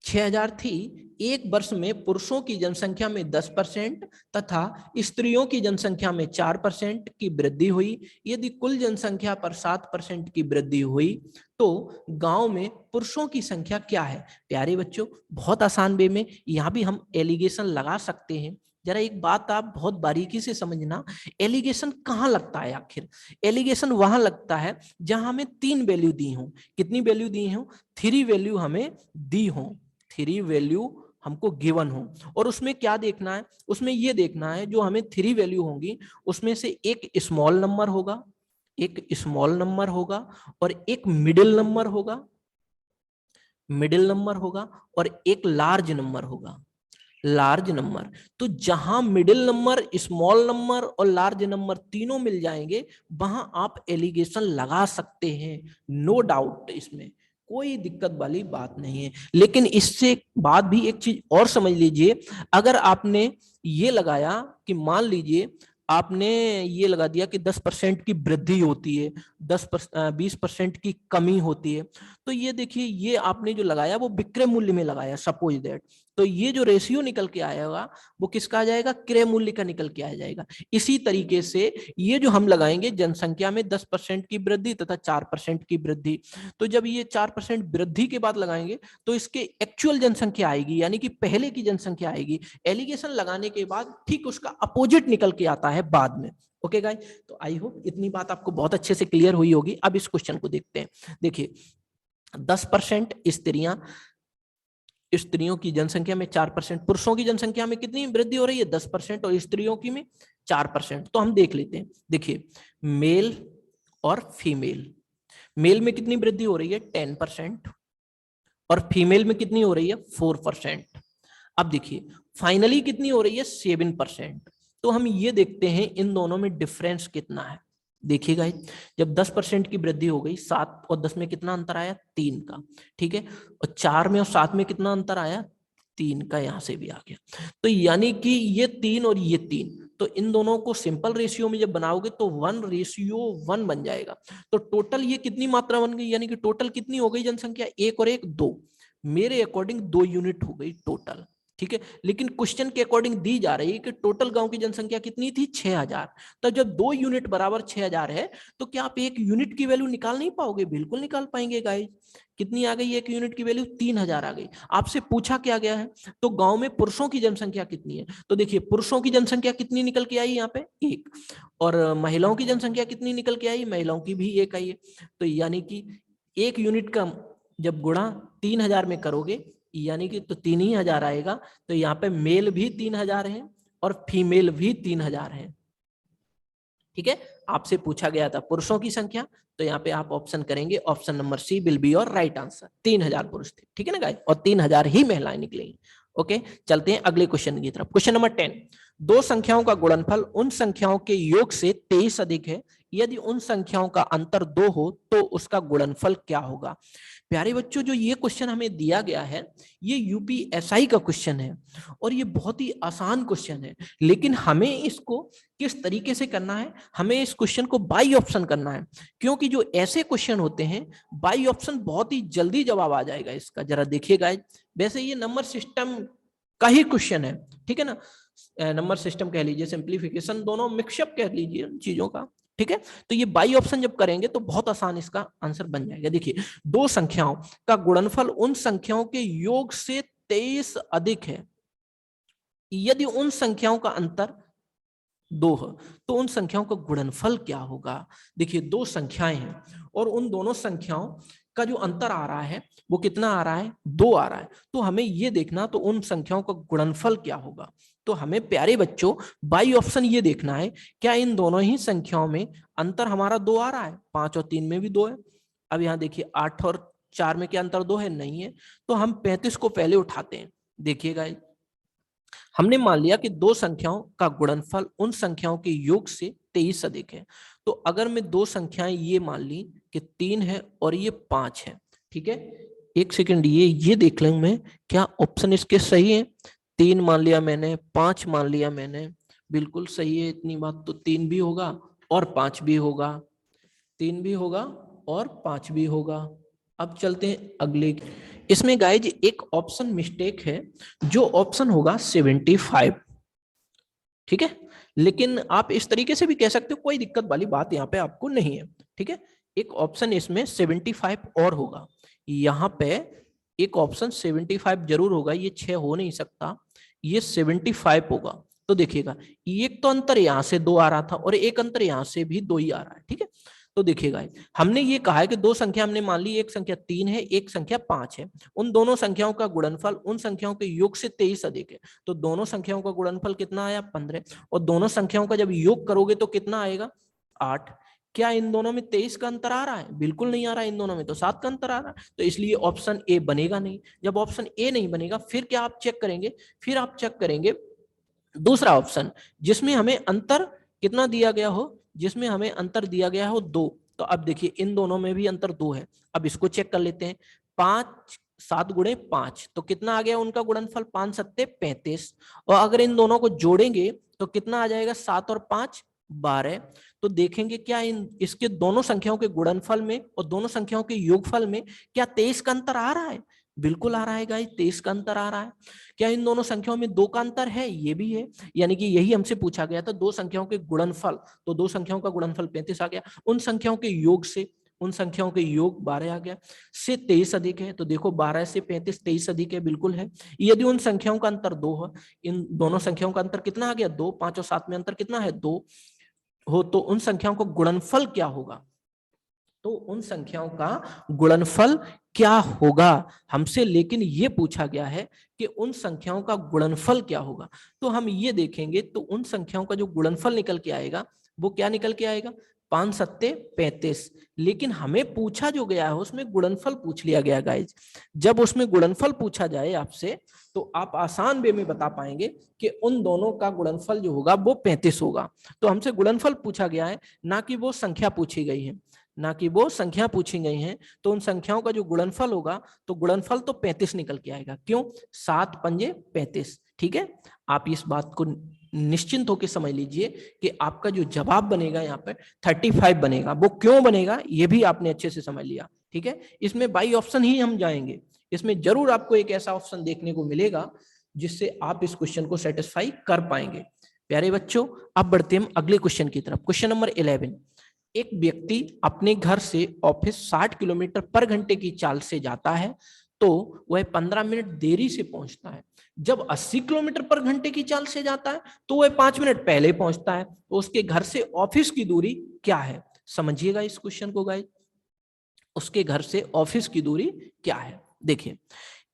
6000 थी, एक वर्ष में पुरुषों की जनसंख्या में 10% तथा स्त्रियों की जनसंख्या में 4% की वृद्धि हुई। यदि कुल जनसंख्या पर 7% की वृद्धि हुई तो गांव में पुरुषों की संख्या क्या है? प्यारे बच्चों, बहुत आसान वे में यहाँ भी हम एलिगेशन लगा सकते हैं। जरा एक बात आप बहुत बारीकी से समझना, एलिगेशन कहाँ लगता है? आखिर एलिगेशन वहां लगता है जहां हमें 3 वैल्यू दी हो। कितनी वैल्यू दी हो? 3 वैल्यू हमें दी हो, 3 वैल्यू हमको गिवन हो। और उसमें क्या देखना है? उसमें ये देखना है जो हमें 3 वैल्यू होंगी उसमें से एक स्मॉल नंबर होगा, एक स्मॉल नंबर होगा और एक मिडिल नंबर होगा, मिडिल नंबर होगा और एक लार्ज नंबर होगा, लार्ज नंबर। तो जहां मिडिल नंबर, स्मॉल नंबर और लार्ज नंबर तीनों मिल जाएंगे वहां आप एलिगेशन लगा सकते हैं, नो डाउट, इसमें कोई दिक्कत वाली बात नहीं है। लेकिन इससे बाद भी एक चीज और समझ लीजिए, अगर आपने ये लगाया कि मान लीजिए आपने ये लगा दिया कि 10% की वृद्धि होती है, 20% की कमी होती है, तो ये देखिए ये आपने जो लगाया वो विक्रय मूल्य में लगाया, सपोज दैट, तो ये जो रेशियो निकल के आएगा वो किसका आ जाएगा? क्रय मूल्य का निकल के आ जाएगा। इसी तरीके से ये जो हम लगाएंगे जनसंख्या में 10% की वृद्धि तथा 4% की वृद्धि, तो जब ये 4% वृद्धि के बाद लगाएंगे तो इसके एक्चुअल जनसंख्या आएगी, यानी कि पहले की जनसंख्या आएगी। एलिगेशन लगाने के बाद ठीक उसका अपोजिट निकल के आता है बाद में। ओके गाइस, तो आई होप इतनी बात आपको बहुत अच्छे से क्लियर हुई होगी। अब इस क्वेश्चन को देखते हैं। देखिए 10% स्त्रियों की जनसंख्या में 4%, पुरुषों की जनसंख्या में कितनी वृद्धि हो रही है? 10% और स्त्रियों की में 4%। तो हम देख लेते हैं। देखिए मेल और फीमेल, मेल में कितनी वृद्धि हो रही है? 10% और फीमेल में कितनी हो रही है? 4%। अब देखिए फाइनली कितनी हो रही है? 7%। तो हम ये देखते हैं इन दोनों में डिफरेंस कितना है। देखिएगा जब 10% की वृद्धि हो गई, 7 और 10 में कितना अंतर आया? 3 का, ठीक है। और 4 में और 7 में कितना अंतर आया? 3 का, यहां से भी आ गया। तो यानी कि ये 3 और ये 3, तो इन दोनों को सिंपल रेशियो में जब बनाओगे तो 1:1 बन जाएगा। तो टोटल ये कितनी मात्रा बन गई? यानी कि टोटल कितनी हो गई जनसंख्या? 1 और 1 2, मेरे अकॉर्डिंग 2 यूनिट हो गई टोटल, ठीक है। लेकिन क्वेश्चन के अकॉर्डिंग दी जा रही है कि टोटल गांव की जनसंख्या कितनी थी? 6000। तो जब 2 यूनिट बराबर 6000 है तो क्या आप एक यूनिट की वैल्यू निकाल नहीं पाओगे? बिल्कुल निकाल पाएंगे गाइस। कितनी आ गई एक यूनिट की वैल्यू? 3000 आ गई। आपसे पूछा क्या गया है? तो गांव में पुरुषों की जनसंख्या कितनी है? तो देखिए पुरुषों की जनसंख्या कितनी निकल के आई? यहाँ पे 1। और महिलाओं की जनसंख्या कितनी निकल के आई? महिलाओं की भी 1 आई है। तो यानी कि 1 यूनिट का जब गुणा 3000 में करोगे यानी कि तो 3000 आएगा। तो यहाँ पे मेल भी 3000 है और फीमेल भी 3000 है, ठीक है। आपसे पूछा गया था पुरुषों की संख्या, तो यहाँ पे आप ऑप्शन करेंगे, option number C will be your right answer. 3000 पुरुष थे, ठीक है ना गाइस, और 3000 ही महिलाएं निकलेंगी। ओके, चलते हैं अगले क्वेश्चन की तरफ। क्वेश्चन नंबर 10, दो संख्याओं का गुणनफल उन संख्याओं के योग से 23 अधिक है। यदि उन संख्याओं का अंतर 2 हो तो उसका गुणनफल क्या होगा? प्यारे बच्चों, जो ये क्वेश्चन हमें दिया गया है ये यूपीएसआई का क्वेश्चन है और ये बहुत ही आसान क्वेश्चन है। लेकिन हमें इसको किस तरीके से करना है? हमें इस क्वेश्चन को बाई ऑप्शन करना है, क्योंकि जो ऐसे क्वेश्चन होते हैं बाई ऑप्शन बहुत ही जल्दी जवाब आ जाएगा इसका। जरा देखिएगा, वैसे ये नंबर सिस्टम का ही क्वेश्चन है, ठीक है ना। नंबर सिस्टम कह लीजिए, सिंप्लीफिकेशन, दोनों मिक्सअप कह लीजिए चीजों का, ठीक है। तो ये बाई ऑप्शन जब करेंगे तो बहुत आसान इसका आंसर बन जाएगा। देखिए दो संख्याओं का गुणनफल उन संख्याओं के योग से 23 अधिक है। यदि उन संख्याओं का अंतर 2 है तो उन संख्याओं का गुणनफल क्या होगा? देखिए दो संख्याएं हैं और उन दोनों संख्याओं का जो अंतर आ रहा है वो कितना आ रहा है? 2 आ रहा है। तो हमें ये देखना तो उन संख्याओं का गुणनफल क्या होगा। तो हमें प्यारे बच्चों बाई ऑप्शन ये देखना है, क्या इन दोनों ही संख्याओं में अंतर हमारा 2 आ रहा है? 5 और 3 में भी 2 है। अब यहाँ देखिए 8 और 4 में क्या अंतर 2 है? नहीं है। तो हम 35 को पहले उठाते हैं। देखिएगा हमने मान लिया कि दो संख्याओं का गुणनफल उन संख्याओं के योग से 23 अधिक है। तो अगर मैं दो संख्याएं ये मान ली कि 3 है और ये 5 है, ठीक है। एक सेकंड, ये देख लूं मैं क्या ऑप्शन इसके सही है। 3 मान लिया मैंने, 5 मान लिया मैंने, बिल्कुल सही है। इतनी बात तो 3 भी होगा और 5 भी होगा, 3 भी होगा और 5 भी होगा। अब चलते हैं अगले। इसमें गाइज एक ऑप्शन मिस्टेक है, जो ऑप्शन होगा 75। ठीक है, लेकिन आप इस तरीके से भी कह सकते हो, कोई दिक्कत वाली बात यहाँ पे आपको नहीं है। ठीक है, एक ऑप्शन इसमें 75 और होगा, यहाँ पे एक ऑप्शन 75 जरूर होगा, ये 6 हो नहीं सकता, ये 75 होगा। तो देखिएगा, एक तो अंतर यहां से 2 आ रहा था और एक अंतर यहां से भी 2 ही आ रहा है। ठीक है, तो देखिएगा, हमने ये कहा है कि दो संख्या हमने मान ली, एक संख्या 3 है, एक संख्या 5 है, उन दोनों संख्याओं का गुणनफल उन संख्याओं के योग से 23 अधिक है। तो दोनों संख्याओं का गुणनफल कितना आया? 15। और दोनों संख्याओं का जब योग करोगे तो कितना आएगा? 8। क्या इन दोनों में 23 का अंतर आ रहा है? बिल्कुल नहीं आ रहा है, इन दोनों में तो 7 का अंतर आ रहा है। तो इसलिए ऑप्शन ए बनेगा नहीं। जब ऑप्शन ए नहीं बनेगा, फिर क्या आप चेक करेंगे? फिर आप चेक करेंगे दूसरा ऑप्शन, जिसमें हमें अंतर कितना दिया गया हो, जिसमें हमें अंतर दिया गया हो 2। तो अब देखिए, इन दोनों में भी अंतर 2 है। अब इसको चेक कर लेते हैं। 5 7 गुणे 5, तो कितना आ गया उनका गुणनफल? 5 सत्ते 35। और अगर इन दोनों को जोड़ेंगे तो कितना आ जाएगा? 7 और 5 12। तो देखेंगे क्या इन इसके दोनों संख्याओं के गुणनफल में और दोनों संख्याओं के योगफल में क्या 23 का अंतर आ रहा है? बिल्कुल आ रहा है गाइस, 23 का अंतर आ रहा है। क्या इन दोनों संख्याओं में 2 का अंतर है? ये भी है। यानी कि यही हमसे पूछा गया था, दो संख्याओं के गुणनफल, तो दो संख्याओं का गुणनफल 35 आ गया। उन संख्याओं के योग से, उन संख्याओं के योग 12 आ गया, से 23 अधिक है। तो देखो 12 से 35 23 अधिक है, बिल्कुल है। यदि उन संख्याओं का अंतर 2 है, इन दोनों संख्याओं का अंतर कितना आ गया? 2। 5 और 7 में अंतर कितना है? 2 हो, तो उन संख्याओं का गुणनफल क्या होगा? तो उन संख्याओं का गुणनफल क्या होगा हमसे, लेकिन ये पूछा गया है कि उन संख्याओं का गुणनफल क्या होगा। तो हम ये देखेंगे, तो उन संख्याओं का जो गुणनफल निकल के आएगा वो क्या निकल के आएगा? 5 सत्ते 35। लेकिन हमें पूछा जो गया है उसमें गुणनफल पूछ लिया गया गाइज। जब उसमें गुणनफल पूछा जाए आपसे, तो आप आसान वे में बता पाएंगे कि उन दोनों का गुणनफल जो होगा वो 35 होगा। तो हमसे गुणनफल पूछा गया है, ना कि वो संख्या पूछी गई है, ना कि वो संख्या पूछी गई हैं। तो उन संख्याओं का जो गुणनफल होगा, तो गुणनफल तो 35 निकल के आएगा। क्यों? 7 पंजे 35। ठीक है, आप इस बात को निश्चिंत होकर समझ लीजिए कि आपका जो जवाब बनेगा यहाँ पर 35 बनेगा। वो क्यों बनेगा ये भी आपने अच्छे से समझ लिया। ठीक है, इसमें बाई ऑप्शन ही हम जाएंगे। इसमें जरूर आपको एक ऐसा ऑप्शन देखने को मिलेगा जिससे आप इस क्वेश्चन को सेटिस्फाई कर पाएंगे। प्यारे बच्चों, अब बढ़ते हैं अगले क्वेश्चन की तरफ। Question number 11। एक व्यक्ति अपने घर से ऑफिस 60 किलोमीटर पर घंटे की चाल से जाता है, तो वह 15 मिनट देरी से पहुंचता है। जब 80 किलोमीटर पर घंटे की चाल से जाता है तो वह 5 मिनट पहले पहुंचता है। तो उसके घर से ऑफिस की दूरी क्या है? समझिएगा इस क्वेश्चन को गाइस। उसके घर से ऑफिस की दूरी क्या है? देखिए,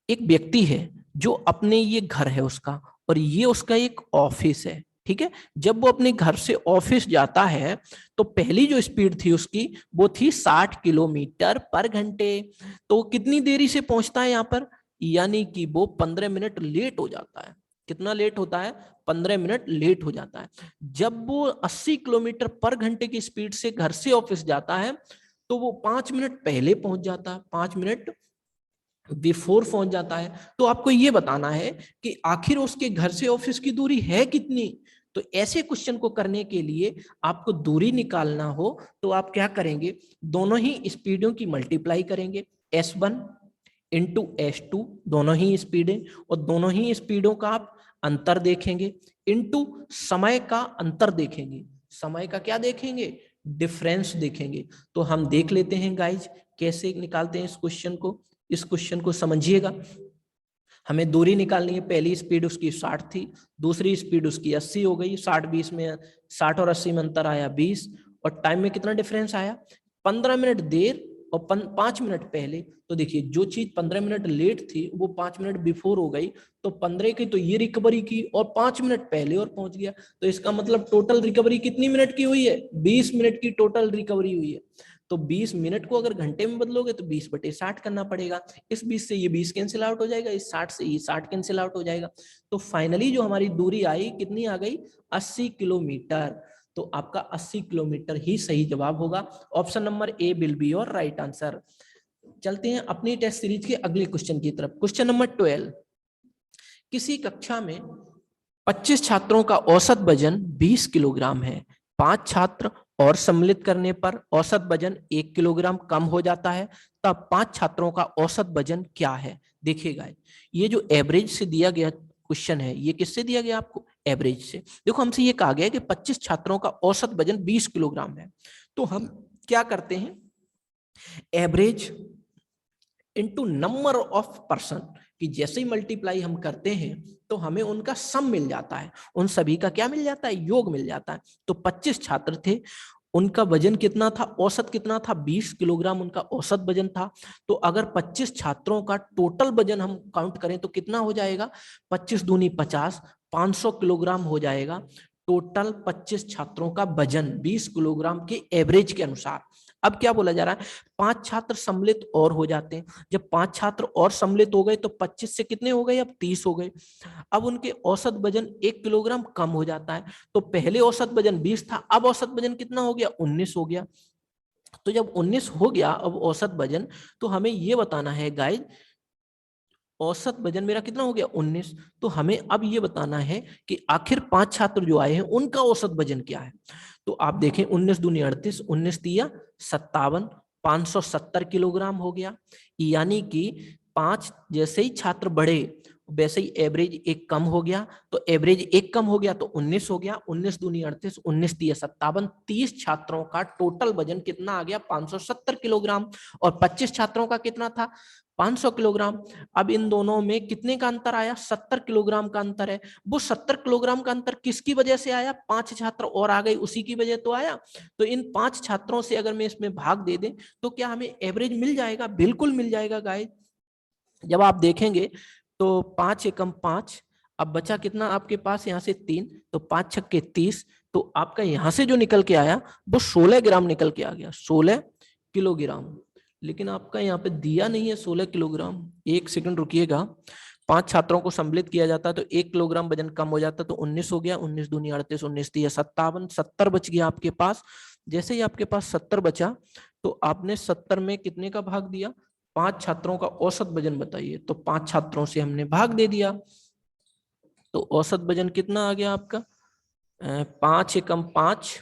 एक व्यक्ति है जो अपने, ये घर है उसका और ये उसका एक ऑफिस है। ठीक है, जब वो अपने घर से ऑफिस जाता है तो पहली जो स्पीड थी उसकी वो थी 60 किलोमीटर पर घंटे। तो कितनी देरी से पहुंचता है यहाँ पर? यानी कि वो 15 मिनट लेट हो जाता है। कितना लेट होता है? 15 मिनट लेट हो जाता है। जब वो 80 किलोमीटर पर घंटे की स्पीड से घर से ऑफिस जाता है तो वो 5 मिनट पहले पहुंच जाता है, 5 मिनट बिफोर पहुंच जाता है। तो आपको ये बताना है कि आखिर उसके घर से ऑफिस की दूरी है कितनी। तो ऐसे क्वेश्चन को करने के लिए आपको दूरी निकालना हो तो आप क्या करेंगे? दोनों ही स्पीडों की मल्टीप्लाई करेंगे, S1 इंटू S2, दोनों ही स्पीडें, और दोनों ही स्पीडों का आप अंतर देखेंगे, इंटू समय का अंतर देखेंगे। समय का क्या देखेंगे? डिफरेंस देखेंगे। तो हम देख लेते हैं गाइज कैसे निकालते हैं इस क्वेश्चन को। इस क्वेश्चन को समझिएगा। हमें दूरी निकालनी है। पहली स्पीड उसकी 60 थी, दूसरी स्पीड उसकी 80 हो गई। 60 में 60 और 80 में अंतर आया 20, और टाइम में कितना डिफरेंस आया? 15 मिनट देर और 5 मिनट पहले। तो देखिए, जो चीज 15 मिनट लेट थी वो 5 मिनट बिफोर हो गई, तो 15 की तो ये रिकवरी की और 5 मिनट पहले और पहुंच गया। तो इसका मतलब टोटल रिकवरी कितनी मिनट की हुई है? 20 मिनट की टोटल रिकवरी हुई है। तो 20 मिनट को अगर घंटे में बदलोगे तो 20/60 करना पड़ेगा। इस 20 से ये 20 कैंसिल आउट हो जाएगा, इस 60 से ये 60 कैंसिल आउट हो जाएगा। तो फाइनली जो हमारी दूरी आई कितनी आ गई? 80 किलोमीटर। तो आपका 80 किलोमीटर ही सही जवाब होगा। Option number A will be your right answer. चलते हैं अपनी टेस्ट सीरीज के अगले क्वेश्चन की तरफ। Question number 12। किसी कक्षा में 25 छात्रों का औसत वजन 20 किलोग्राम है। 5 छात्र और सम्मिलित करने पर औसत वजन 1 किलोग्राम कम हो जाता है, तब 5 छात्रों का औसत वजन क्या है? देखिएगा ये जो एवरेज से दिया गया क्वेश्चन है, ये किससे दिया गया आपको? एवरेज से। देखो हमसे ये कहा गया कि 25 छात्रों का औसत वजन 20 किलोग्राम है, तो हम क्या करते हैं, average into number of person कि जैसे ही मल्टीप्लाई हम करते हैं तो हमें उनका सम मिल जाता है, उन सभी का क्या मिल जाता है? योग मिल जाता है। तो 25 छात्र थे, उनका वजन कितना था? औसत कितना था? 20 किलोग्राम उनका औसत वजन था। तो अगर 25 छात्रों का टोटल वजन हम काउंट करें तो कितना हो जाएगा? 25 दूनी 50, 500 किलोग्राम हो जाएगा टोटल 25 छात्रों का वजन 20 किलोग्राम के एवरेज के अनुसार। अब क्या बोला जा रहा है? 5 छात्र सम्मिलित और हो जाते हैं। जब 5 छात्र और सम्मिलित हो गए तो 25 से कितने हो गए? अब 30 हो गए। अब उनके औसत वजन 1 किलोग्राम कम हो जाता है। तो पहले औसत वजन 20 था, अब औसत वजन कितना हो गया? 19 हो गया। तो जब 19 हो गया अब औसत वजन, तो हमें यह बताना है गाइस, औसत वजन मेरा कितना हो गया? 19। तो हमें अब ये बताना है कि आखिर 5 छात्र जो आए हैं उनका औसत वजन क्या है। तो आप देखें 19 दूनी 38, 19 तिया 57, 570 किलोग्राम हो गया। यानी कि 5 जैसे ही छात्र बढ़े वैसे ही एवरेज 1 कम हो गया। तो एवरेज 1 कम हो गया तो 19 हो गया। 19 दूनी 38, 19 तिया 57, 30 छात्रों का टोटल वजन कितना आ गया? 570 किलोग्राम। और 25 छात्रों का कितना था? 500 किलोग्राम। अब इन दोनों में कितने का अंतर आया? 70 किलोग्राम का अंतर है। वो 70 किलोग्राम का अंतर किसकी वजह से आया? 5 छात्र और आ गए, उसी की वजह तो आया। तो इन 5 छात्रों से अगर मैं इसमें भाग दे दें तो क्या हमें एवरेज मिल जाएगा? बिल्कुल मिल जाएगा गाइस। जब आप देखेंगे तो 5 एकम 5, अब बचा कितना आपके पास? यहाँ से 3, तो 5 छक्के 30। तो आपका यहां से जो निकल के आया वो 16 ग्राम निकल के आ गया, 16 किलोग्राम। लेकिन आपका यहाँ पे दिया नहीं है 16 किलोग्राम। एक सेकंड रुकिएगा। 5 छात्रों को सम्मिलित किया जाता है तो 1 किलोग्राम वजन कम हो जाता है, तो 19 हो गया। 19 दूनी 38, 19 तिया 57, 70 बच गया आपके पास। जैसे ही आपके पास 70 बचा तो आपने 70 में कितने का भाग दिया? 5 छात्रों का औसत वजन बताइए। तो 5 छात्रों से हमने भाग दे दिया, तो औसत वजन कितना आ गया आपका? 5 एकम 5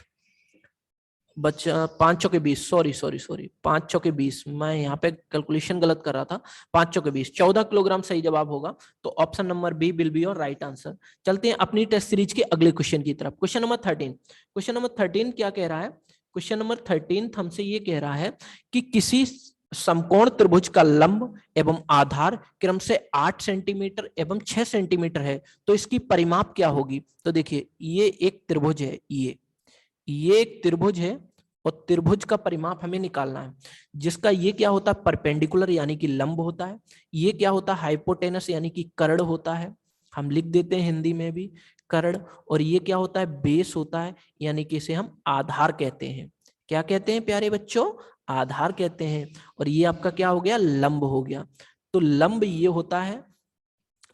बचा, 5 चौके 20, सॉरी सॉरी सॉरी, 5 चौके 20, मैं यहाँ पे कैलकुलेशन गलत कर रहा था। 5 चौके 20, 14 किलोग्राम सही जवाब होगा। तो option number B will be your right answer. चलते हैं अपनी टेस्ट सीरीज के अगले क्वेश्चन की तरफ। Question number 13। क्वेश्चन नंबर 13 क्या कह रहा है? क्वेश्चन नंबर 13 हमसे ये कह रहा है कि किसी समकोण त्रिभुज का लंब एवं आधार क्रम से 8 सेंटीमीटर एवं 6 सेंटीमीटर है, तो इसकी परिमाप क्या होगी? तो देखिए ये एक त्रिभुज है, ये एक त्रिभुज है और त्रिभुज का परिमाप हमें निकालना है, जिसका ये क्या होता है? परपेंडिकुलर यानी कि लंब होता है। ये क्या होता है? हाइपोटेनस यानी कि कर्ण होता है, हम लिख देते हैं हिंदी में भी कर्ण। और ये क्या होता है? बेस होता है, यानी कि इसे हम आधार कहते हैं। क्या कहते हैं प्यारे बच्चों? आधार कहते हैं। और ये आपका क्या हो गया? लंब हो गया। तो लंब ये होता है,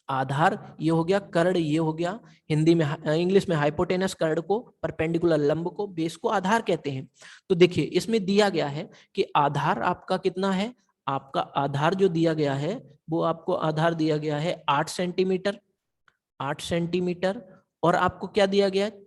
आधार ये हो गया, कर्ण ये हो गया। हिंदी में इंग्लिश में हाइपोटेनस कर्ण को, परपेंडिकुलर लंब को, बेस को आधार कहते हैं। तो देखिए इसमें दिया गया है कि आधार आपका कितना है? आपका आधार जो दिया गया है वो आपको आधार दिया गया है 8 सेंटीमीटर, 8 सेंटीमीटर। और आपको क्या दिया गया है?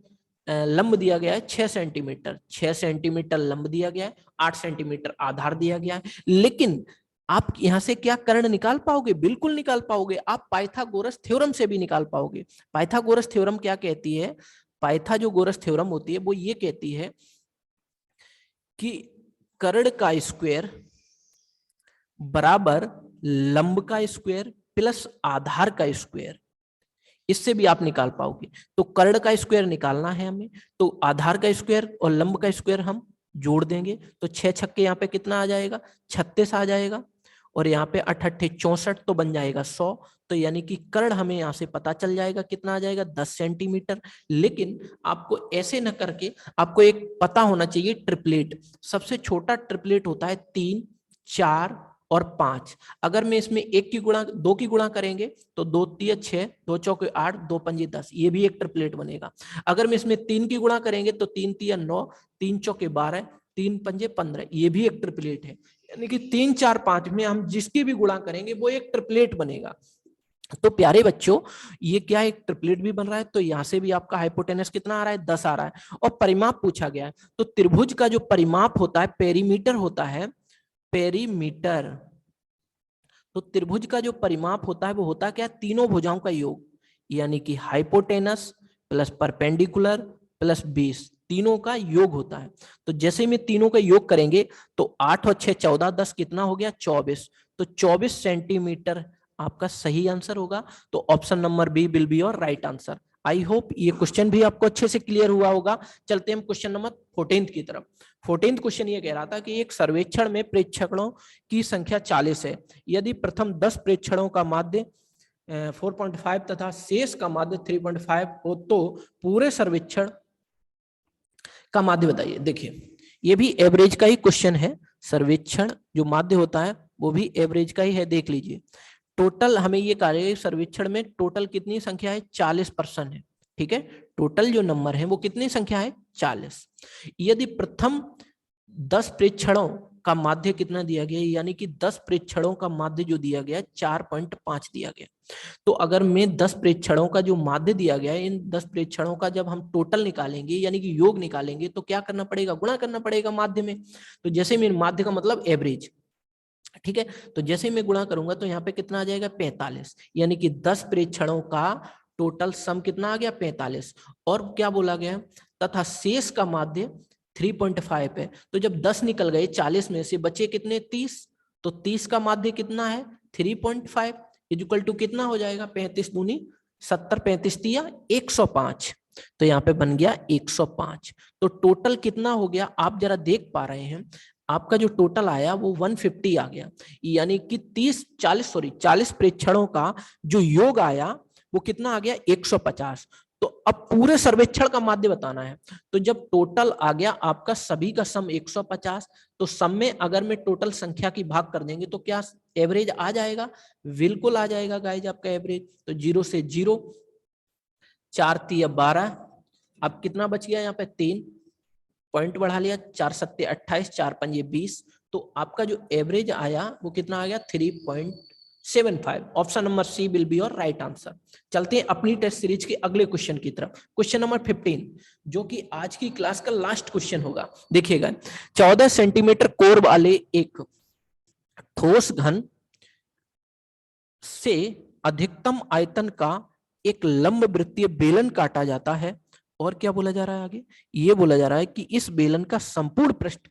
लंब दिया गया है 6 सेंटीमीटर, 6 सेंटीमीटर लंब दिया गया है, 8 सेंटीमीटर आधार दिया गया है। लेकिन आप यहां से क्या कर्ण निकाल पाओगे? बिल्कुल निकाल पाओगे। आप पाइथागोरस थ्योरम से भी निकाल पाओगे। पाइथागोरस थ्योरम क्या कहती है? पाइथागोरस थ्योरम होती है वो ये कहती है कि कर्ण का स्क्वायर बराबर लंब का स्क्वायर प्लस आधार का स्क्वायर। इससे भी आप निकाल पाओगे। तो कर्ण का स्क्वायर निकालना है हमें, तो आधार का स्क्वायर और लंब का स्क्वायर हम जोड़ देंगे। तो 6 छक्के यहाँ पे कितना आ जाएगा? 36 आ जाएगा। और यहाँ पे 8 8 64, तो बन जाएगा 100। तो यानी कि कर्ण हमें यहाँ से पता चल जाएगा कितना आ जाएगा? 10 सेंटीमीटर। लेकिन आपको ऐसे न करके आपको एक पता होना चाहिए ट्रिपलेट। सबसे छोटा ट्रिपलेट होता है 3, 4 और 5। अगर मैं इसमें एक की गुणा, 2 की गुणा करेंगे तो 2 तिया 6, 2 चौके 8, 2 पंजे 10, ये भी एक ट्रिपलेट बनेगा। अगर मैं इसमें 3 की गुणा करेंगे तो 3 तिया 9, 3 चौके 12, 3 पंजे 15, ये भी एक ट्रिपलेट है। यानी कि 3, 4, 5 में हम जिसकी भी गुणा करेंगे वो एक ट्रिपलेट बनेगा। तो प्यारे बच्चों ये क्या एक ट्रिपलेट भी बन रहा है। तो यहां से भी आपका हाइपोटेनस कितना आ रहा है? 10 आ रहा है। और परिमाप पूछा गया है, तो त्रिभुज का जो परिमाप होता है पेरीमीटर होता है, पेरीमीटर। तो त्रिभुज का जो परिमाप होता है वो होता क्या, तीनों भुजाओं का योग, यानी कि hypotenuse plus perpendicular plus base, तीनों का योग होता है। तो जैसे में तीनों का योग करेंगे तो 8 और 6 14, 10 कितना हो गया 24, तो 24 सेंटीमीटर आपका सही आंसर होगा। तो option number B will be your right answer. I hope ये क्वेश्चन भी आपको अच्छे से क्लियर हुआ होगा। चलते हैं हम क्वेश्चन नंबर 14 की तरफ। 14 क्वेश्चन ये कह रहा था कि एक सर्वेक्षण में प्रेक्षकों की संख्या 40 है, यदि प्रथम 10 प्रेक्षणों का माध्य 4.5 तथा शेष का माध्य 3.5 हो तो पूरे सर्वेक्षण का माध्य बताइए। देखिए ये भी एवरेज का ही क्वेश्चन है, सर्वेक्षण जो माध्य होता है वो भी एवरेज का ही है। देख लीजिए टोटल हमें ये कार्य सर्वेक्षण में टोटल कितनी संख्या है, 40% है। ठीक है, टोटल जो नंबर है वो कितनी संख्या है, 40। यदि प्रथम 10 प्रेक्षणों का माध्य कितना दिया गया, यानी कि 10 प्रेक्षणों का माध्य जो दिया गया 4.5 दिया गया। तो अगर मैं 10 प्रेक्षणों का जो माध्य दिया गया है, इन 10 प्रेक्षणों का जब हम टोटल निकालेंगे यानी कि योग निकालेंगे तो क्या करना पड़ेगा, गुणा करना पड़ेगा माध्य में। तो जैसे मैं माध्य का मतलब एवरेज, ठीक है, तो जैसे मैं गुणा करूंगा तो यहाँ पे कितना आ जाएगा 45, यानी कि 10 प्रेक्षणों का टोटल सम कितना आ गया 45। और क्या बोला गया, तथा शेष का माध्य 3.5 है। तो जब 10 निकल गए 40 में से बचे कितने 30, तो 30 का माध्य कितना है 3.5 इक्वल टू कितना हो जाएगा 35 दूनी 70, 35 तिया 105। तो यहाँ पे बन गया 105। तो टोटल कितना हो गया आप जरा देख पा रहे हैं, आपका जो टोटल आया वो 150 आ गया, यानी कि 40 प्रेक्षणों का जो योग आया वो कितना आ गया 150। तो अब पूरे सर्वेक्षण का माध्य बताना है। तो जब टोटल आ गया आपका सभी का सम 150, तो सम में अगर मैं टोटल संख्या की भाग कर देंगे तो क्या एवरेज आ जाएगा, बिल्कुल आ जाएगा गाइज आपका एवरेज। तो 0 से 0, 4 तिया 12, अब कितना बच गया यहाँ पे 3 पॉइंट बढ़ा लिया, 4 सत्ते 28, 4 पंजे 20। तो आपका जो एवरेज आया वो कितना आ गया 3.75। Option number C will be your right answer. चलते हैं अपनी टेस्ट सीरीज के अगले क्वेश्चन की तरफ, क्वेश्चन नंबर 15, जो कि आज की क्लास का लास्ट क्वेश्चन होगा। देखिएगा 14 सेंटीमीटर कोर वाले एक ठोस घन से अधिकतम आयतन का एक लंब वृत्तीय बेलन काटा जाता है, और क्या बोला जा रहा है आगे, ये बोला जा रहा है कि इस बेलन का संपूर्ण पृष्ठ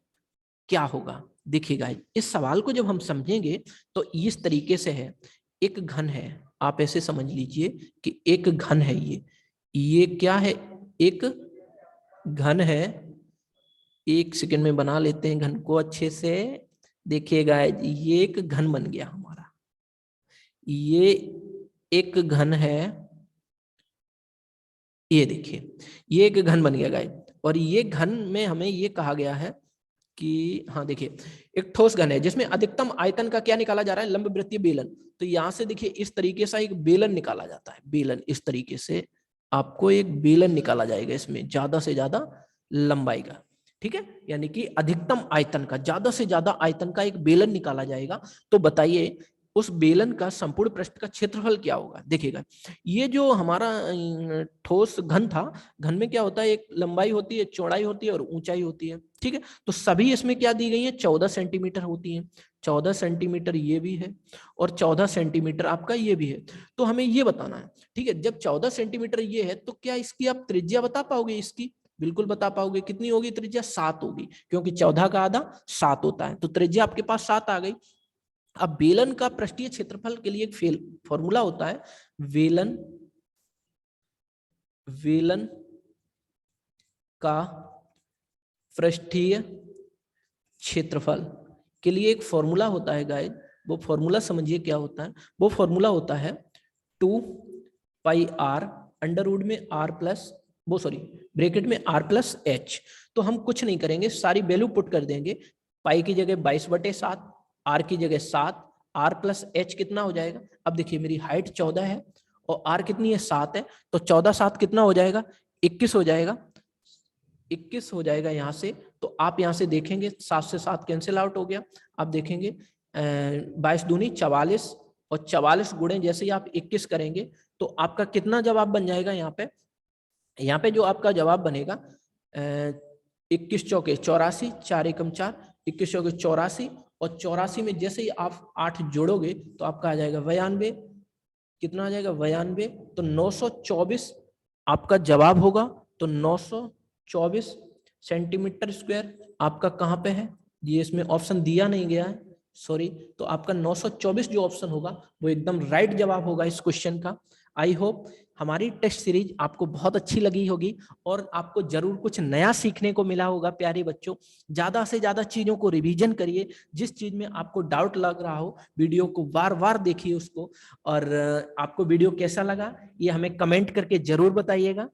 क्या होगा। देखिएगा इस सवाल को जब हम समझेंगे तो इस तरीके से है, एक घन है, आप ऐसे समझ लीजिए कि एक घन है, ये क्या है, एक घन है। एक सेकंड में बना लेते हैं घन को अच्छे से। देखिएगा ये एक घन बन गया हमारा, ये एक घन है, ये देखिए ये एक घन बन गया गाइस। और ये घन में हमें ये कहा गया है कि हाँ देखिए एक ठोस घन है जिसमें अधिकतम आयतन का क्या निकाला जा रहा है, लंब वृत्तीय बेलन। तो यहां से देखिए इस तरीके से एक बेलन निकाला जाता है, बेलन इस तरीके से आपको एक बेलन निकाला जाएगा, इसमें ज्यादा से ज्यादा लंबाई का, ठीक है, यानी कि अधिकतम आयतन का, ज्यादा से ज्यादा आयतन का एक बेलन निकाला जाएगा। तो बताइए उस बेलन का संपूर्ण पृष्ठ का क्षेत्रफल क्या होगा। देखिएगा ये जो हमारा ठोस घन था, घन में क्या होता है, एक लंबाई होती है, चौड़ाई होती है और ऊंचाई होती है, ठीक है। तो सभी इसमें क्या दी गई है 14 सेंटीमीटर होती है, 14 सेंटीमीटर ये भी है और 14 सेंटीमीटर आपका ये भी है। तो हमें ये बताना है, ठीक है, जब 14 सेंटीमीटर ये है तो क्या इसकी आप त्रिज्या बता पाओगे, इसकी बिल्कुल बता पाओगे, कितनी होगी त्रिज्या 7 होगी, क्योंकि 14 का आधा 7 होता है। तो त्रिज्या आपके पास 7 आ गई। अब बेलन का पृष्ठीय क्षेत्रफल के लिए एक फॉर्मूला होता है, वेलन का पृष्ठीय क्षेत्रफल के लिए एक फॉर्मूला होता है गाइस। वो फॉर्मूला समझिए क्या होता है, वो फॉर्मूला होता है 2πr अंडर रूट में r प्लस वो सॉरी ब्रैकेट में r प्लस h। तो हम कुछ नहीं करेंगे, सारी वैल्यू पुट कर देंगे, पाई की जगह 22/7, r की जगह 7, r प्लस h कितना हो जाएगा। अब देखिए मेरी हाइट 14 है और r कितनी है 7 है, तो 14 7 कितना हो जाएगा 21 हो जाएगा, 21 हो जाएगा यहाँ से। तो आप यहाँ से देखेंगे 7 से 7 कैंसिल आउट हो गया। आप देखेंगे 22 दूनी 44 और 44 गुणे जैसे ही आप 21 करेंगे तो आपका कितना जवाब बन जाएगा यहाँ पे जो आपका जवाब बनेगा 21 चौके 84, 4 एकम 4, 21 चौके 84 और 84 में जैसे ही आप 8 जोड़ोगे तो आपका आ जाएगा 92। कितना आ जाएगा? 92। तो 924 आपका जवाब होगा। तो 924 सेंटीमीटर स्क्वायर आपका कहाँ पे है? ये इसमें ऑप्शन दिया नहीं गया है, सॉरी। तो आपका 924 जो ऑप्शन होगा वो एकदम राइट जवाब होगा इस क्वेश्चन का। आई होप हमारी टेस्ट सीरीज आपको बहुत अच्छी लगी होगी और आपको जरूर कुछ नया सीखने को मिला होगा। प्यारे बच्चों, ज्यादा से ज्यादा चीजों को रिवीजन करिए। जिस चीज में आपको डाउट लग रहा हो वीडियो को बार बार देखिए उसको। और आपको वीडियो कैसा लगा ये हमें कमेंट करके जरूर बताइएगा।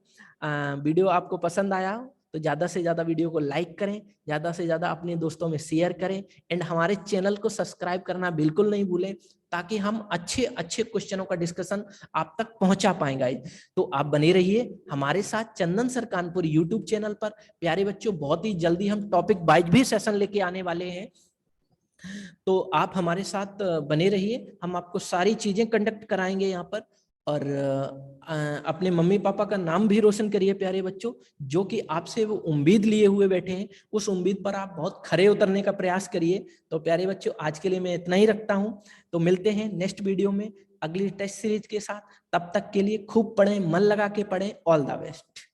वीडियो आपको पसंद आया हो तो ज्यादा से ज्यादा वीडियो को लाइक करें, ज्यादा से ज्यादा अपने दोस्तों में शेयर करें एंड हमारे चैनल को सब्सक्राइब करना बिल्कुल नहीं भूलें, ताकि हम अच्छे अच्छे क्वेश्चनों का डिस्कशन आप तक पहुंचा पाएंगे। तो आप बने रहिए हमारे साथ चंदन सर कानपुर यूट्यूब चैनल पर। प्यारे बच्चों, बहुत ही जल्दी हम टॉपिक वाइज भी सेशन लेके आने वाले हैं, तो आप हमारे साथ बने रहिए। हम आपको सारी चीजें कंडक्ट कराएंगे यहाँ पर। और अपने मम्मी पापा का नाम भी रोशन करिए प्यारे बच्चों, जो कि आपसे वो उम्मीद लिए हुए बैठे हैं। उस उम्मीद पर आप बहुत खरे उतरने का प्रयास करिए। तो प्यारे बच्चों, आज के लिए मैं इतना ही रखता हूँ। तो मिलते हैं नेक्स्ट वीडियो में अगली टेस्ट सीरीज के साथ। तब तक के लिए खूब पढ़ें, मन लगा के पढ़ें। All the best.